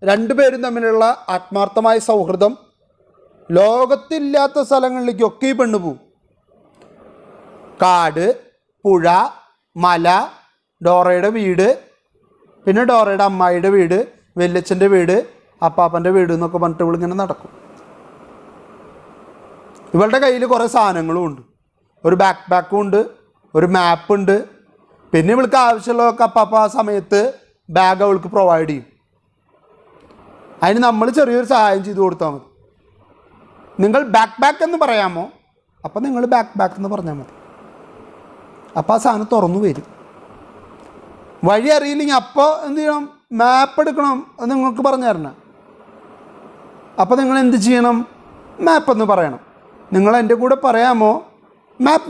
രണ്ടുപേരും തമ്മിലുള്ള ആത്മാർത്ഥമായ സൗഹൃദം ലോകത്തില്ലാത്ത സ്ഥലങ്ങളിലേക്കൊക്കെ ഈ പെണ്ണ് പോവും. കാട്, പുഴ, മല, ഡോറയുടെ വീട്, പിന്നെ ഡോറയുടെ അമ്മായിയുടെ വീട്, വല്യച്ഛൻ്റെ വീട്, അപ്പാപ്പൻ്റെ വീട് എന്നൊക്കെ പറഞ്ഞിട്ട് ഇവളിങ്ങനെ നടക്കും. ഇവളുടെ കയ്യിൽ കുറേ സാധനങ്ങളും ഉണ്ട്. ഒരു ബാക്ക് പാക്കും ഉണ്ട്, ഒരു മാപ്പുണ്ട്. പിന്നെ ഇവൾക്ക് ആവശ്യമുള്ളതൊക്കെ അപ്പാപ്പ ആ സമയത്ത് ബാഗ് അവൾക്ക് പ്രൊവൈഡ് ചെയ്യും. അതിന് നമ്മൾ ചെറിയൊരു സഹായം ചെയ്ത് കൊടുത്താൽ മതി. നിങ്ങൾ ബാക്ക് എന്ന് പറയാമോ, അപ്പം നിങ്ങൾ ബാക്ക് എന്ന് പറഞ്ഞാൽ മതി. അപ്പോൾ ആ സാധനം തുറന്നു വരും. വഴി അറിയില്ലെങ്കിൽ അപ്പോൾ എന്ത് ചെയ്യണം, മാപ്പ് എടുക്കണം. അത് നിങ്ങൾക്ക് പറഞ്ഞു തരണം. അപ്പോൾ നിങ്ങൾ എന്ത് ചെയ്യണം, മാപ്പ് എന്ന് പറയണം. നിങ്ങൾ എൻ്റെ കൂടെ പറയാമോ, മാപ്പ്.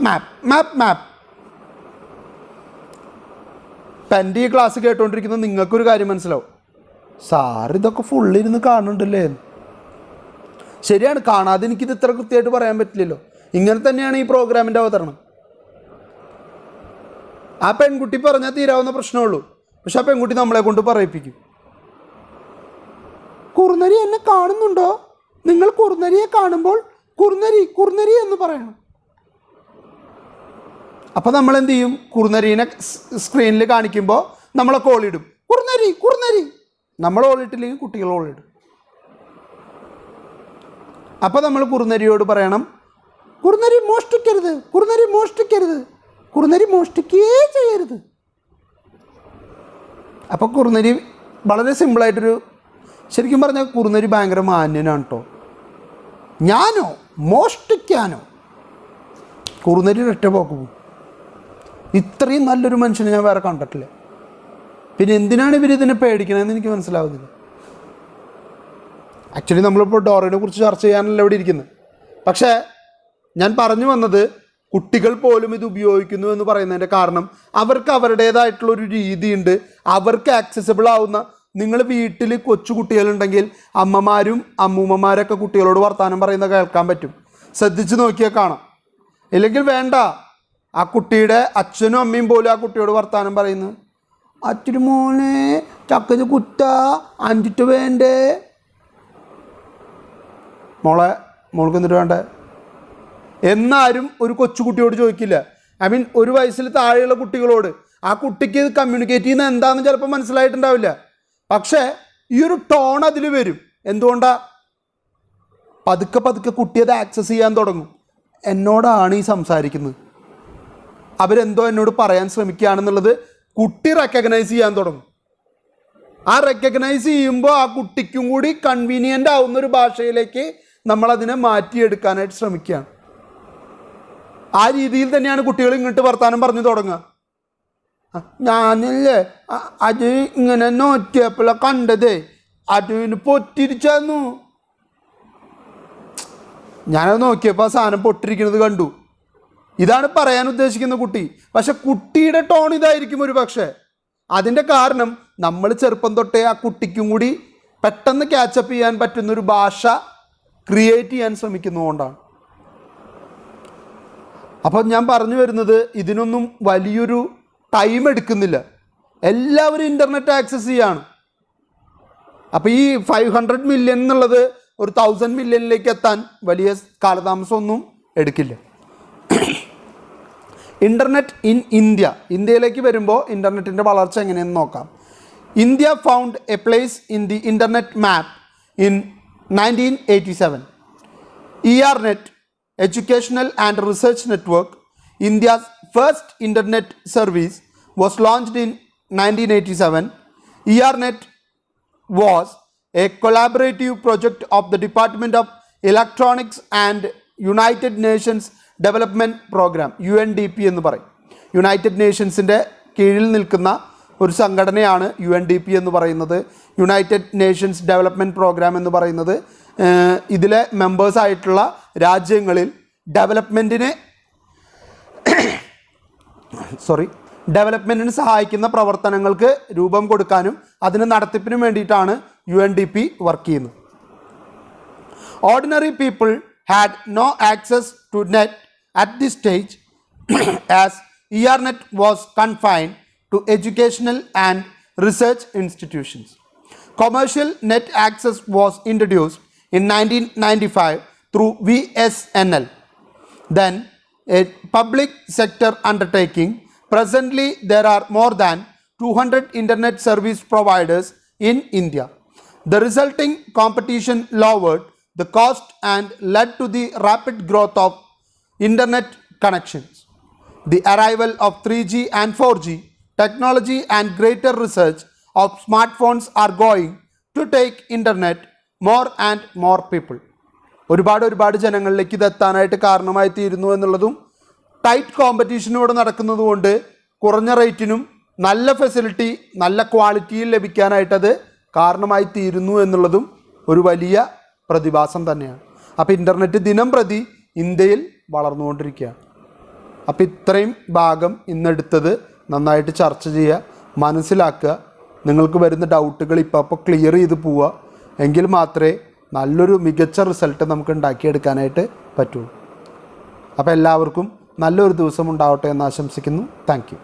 ഇപ്പം എൻ്റെ ഈ ക്ലാസ് കേട്ടുകൊണ്ടിരിക്കുന്ന നിങ്ങൾക്കൊരു കാര്യം മനസ്സിലാവും, സാർ ഇതൊക്കെ ഫുള്ളിരുന്ന് കാണുന്നുണ്ടല്ലേ. ശരിയാണ്, കാണാതെ എനിക്കിത് ഇത്ര കൃത്യമായിട്ട് പറയാൻ പറ്റില്ലല്ലോ. ഇങ്ങനെ തന്നെയാണ് ഈ പ്രോഗ്രാമിൻ്റെ അവതരണം. ആ പെൺകുട്ടി പറഞ്ഞാൽ തീരാവുന്ന പ്രശ്നമുള്ളൂ. പക്ഷെ ആ പെൺകുട്ടി നമ്മളെ കൊണ്ട് പറയിപ്പിക്കും. കുറുനരി എന്നെ കാണുന്നുണ്ടോ, നിങ്ങൾ കുറുനരിയെ കാണുമ്പോൾ കുറുനരി എന്ന് പറയണം. അപ്പോൾ നമ്മൾ എന്ത് ചെയ്യും? കുറുനരീനെ സ്ക്രീനിൽ കാണിക്കുമ്പോൾ നമ്മളെ കോളിടും, കുറുനരി കുറുനരി. നമ്മൾ ഓളിട്ടില്ലെങ്കിൽ കുട്ടികൾ ഓളിടും. അപ്പോൾ നമ്മൾ കുറുനരിയോട് പറയണം, കുറുനരി മോഷ്ടിക്കരുത്, കുറുനരി മോഷ്ടിക്കരുത്, കുറുനരി മോഷ്ടിക്കുകയേ ചെയ്യരുത്. അപ്പോൾ കുറുനരി വളരെ സിമ്പിളായിട്ടൊരു, ശരിക്കും പറഞ്ഞാൽ കുറുനരി ഭയങ്കര മാന്യനാണ് കേട്ടോ. ഞാനോ മോഷ്ടിക്കാനോ? കുറുനരി ഒറ്റ പോക്ക് പോകും. ഇത്രയും നല്ലൊരു മനുഷ്യനെ ഞാൻ വേറെ കണ്ടിട്ടില്ല. പിന്നെ എന്തിനാണ് ഇവരിതിനെ പേടിക്കണമെന്ന് എനിക്ക് മനസ്സിലാവുന്നില്ല. ആക്ച്വലി നമ്മളിപ്പോൾ ഡോറയെ കുറിച്ച് ചർച്ച ചെയ്യാനല്ല ഇവിടെ ഇരിക്കുന്നത്. പക്ഷേ ഞാൻ പറഞ്ഞു വന്നത്, കുട്ടികൾ പോലും ഇത് ഉപയോഗിക്കുന്നു എന്ന് പറയുന്നതിൻ്റെ കാരണം അവർക്ക് അവരുടേതായിട്ടുള്ളൊരു രീതിയുണ്ട്. അവർക്ക് ആക്സസിബിൾ ആവുന്ന, നിങ്ങൾ വീട്ടിൽ കൊച്ചു കുട്ടികളുണ്ടെങ്കിൽ അമ്മമാരും അമ്മൂമ്മമാരൊക്കെ കുട്ടികളോട് വർത്തമാനം പറയുന്നത് കേൾക്കാൻ പറ്റും. ശ്രദ്ധിച്ച് നോക്കിയാൽ കാണാം. ഇല്ലെങ്കിൽ വേണ്ട, ആ കുട്ടിയുടെ അച്ഛനും അമ്മയും പോലും ആ കുട്ടിയോട് വർത്തമാനം പറയുന്നു, അച്ഛന് മോനെ ചക്കത് കുത്ത അഞ്ചിട്ട് വേണ്ടേ, മോൾക്ക് എന്നിട്ട് വേണ്ടേ എന്നാരും ഒരു കൊച്ചുകുട്ടിയോട് ചോദിക്കില്ല. ഐ മീൻ ഒരു വയസ്സിൽ താഴെയുള്ള കുട്ടികളോട്. ആ കുട്ടിക്ക് ഇത് കമ്മ്യൂണിക്കേറ്റ് ചെയ്യുന്നത് എന്താണെന്ന് ചിലപ്പോൾ മനസ്സിലായിട്ടുണ്ടാവില്ല. പക്ഷേ ഈ ഒരു ടോൺ അതിൽ വരും. എന്തുകൊണ്ടാ? പതുക്കെ പതുക്കെ കുട്ടി അത് ആക്സസ് ചെയ്യാൻ തുടങ്ങും. എന്നോടാണ് ഈ സംസാരിക്കുന്നത്, അവരെന്തോ എന്നോട് പറയാൻ ശ്രമിക്കുകയാണെന്നുള്ളത് കുട്ടി റെക്കഗ്നൈസ് ചെയ്യാൻ തുടങ്ങും. ആ റെക്കഗ്നൈസ് ചെയ്യുമ്പോൾ ആ കുട്ടിക്കും കൂടി കൺവീനിയൻ്റ് ആവുന്നൊരു ഭാഷയിലേക്ക് നമ്മളതിനെ മാറ്റിയെടുക്കാനായിട്ട് ശ്രമിക്കുകയാണ്. ആ രീതിയിൽ തന്നെയാണ് കുട്ടികൾ ഇങ്ങോട്ട് വർത്താനം പറഞ്ഞു തുടങ്ങുക. ഞാനല്ലേ അത് ഇങ്ങനെ നോക്കിയപ്പോഴാണ് കണ്ടതേ, അതിന് പൊട്ടിരിച്ചു. ഞാനത് നോക്കിയപ്പോൾ ആ സാധനം പൊട്ടിരിക്കുന്നത് കണ്ടു. ഇതാണ് പറയാൻ ഉദ്ദേശിക്കുന്ന കുട്ടി. പക്ഷെ കുട്ടിയുടെ ടോൺ ഇതായിരിക്കും ഒരു പക്ഷേ. അതിൻ്റെ കാരണം നമ്മൾ ചെറുപ്പം തൊട്ടേ ആ കുട്ടിക്കും കൂടി പെട്ടെന്ന് ക്യാച്ചപ്പ് ചെയ്യാൻ പറ്റുന്നൊരു ഭാഷ ക്രിയേറ്റ് ചെയ്യാൻ ശ്രമിക്കുന്നതുകൊണ്ടാണ്. അപ്പോൾ ഞാൻ പറഞ്ഞു വരുന്നത്, ഇതിനൊന്നും വലിയൊരു ടൈം എടുക്കുന്നില്ല. എല്ലാവരും ഇൻ്റർനെറ്റ് ആക്സസ് ചെയ്യാണ്. അപ്പോൾ ഈ 500 മില്യൺ എന്നുള്ളത് ഒരു 1000 മില്യണിലേക്ക് എത്താൻ വലിയ കാലതാമസമൊന്നും എടുക്കില്ല. ഇൻ്റർനെറ്റ് ഇൻ ഇന്ത്യയിലേക്ക് വരുമ്പോൾ ഇൻ്റർനെറ്റിൻ്റെ വളർച്ച എങ്ങനെയെന്ന് നോക്കാം. India found A place in the internet map in 1987. ERNet, Educational and Research Network, India's first internet service, was launched in 1987. ERNet was a collaborative project of the Department of Electronics and United Nations Development Program, UNDP എന്ന് പറയും. United നേഷൻസിൻ്റെ കീഴിൽ നിൽക്കുന്ന ഒരു സംഘടനയാണ് UNDP എന്ന് പറയുന്നത്. United Nations development programme എന്ന് പറയുന്നത് ഇതിലെ മെമ്പേഴ്സായിട്ടുള്ള രാജ്യങ്ങളിൽ ഡെവലപ്മെൻറ്റിന് സഹായിക്കുന്ന പ്രവർത്തനങ്ങൾക്ക് രൂപം കൊടുക്കാനും അതിന് നടത്തിപ്പിനും വേണ്ടിയിട്ടാണ് UNDP വർക്ക് ചെയ്യുന്നത്. Ordinary people had no access to net at this stage as ERNet was confined to educational and research institutions. Commercial net access was introduced in 1995 through VSNL, then a public sector undertaking. Presently, there are more than 200 internet service providers in India. The resulting competition lowered the cost and led to the rapid growth of internet connections. The arrival of 3G and 4G technology and greater research of smartphones are going to take internet more and more people. ഒരുപാട് ജനങ്ങളിലേക്ക് ഇതെത്താനായിട്ട് കാരണമായി തീരുന്നു എന്നുള്ളതും tight കോമ്പറ്റീഷനോട് നടക്കുന്നതുകൊണ്ട് കുറഞ്ഞ റേറ്റിനും നല്ല facility നല്ല ക്വാളിറ്റിയിൽ ലഭിക്കാനായിട്ടത് കാരണമായി തീരുന്നു എന്നുള്ളതും ഒരു വലിയ പ്രതിഭാസം തന്നെയാണ്. അപ്പോൾ ഇൻ്റർനെറ്റ് ദിനം പ്രതി ഇന്ത്യയിൽ വളർന്നുകൊണ്ടിരിക്കുകയാണ്. അപ്പോൾ ഇത്രയും ഭാഗം ഇന്നെടുത്തത് നന്നായിട്ട് ചർച്ച ചെയ്യുക, മനസ്സിലാക്കുക. നിങ്ങൾക്ക് വരുന്ന ഡൗട്ടുകൾ ഇപ്പോൾ ക്ലിയർ ചെയ്ത് പോവുക. എങ്കിൽ മാത്രമേ നല്ലൊരു മികച്ച റിസൾട്ട് നമുക്ക് ഉണ്ടാക്കിയെടുക്കാനായിട്ട് പറ്റുള്ളൂ. അപ്പോൾ എല്ലാവർക്കും നല്ലൊരു ദിവസം ഉണ്ടാവട്ടെ എന്ന് ആശംസിക്കുന്നു. Thank you.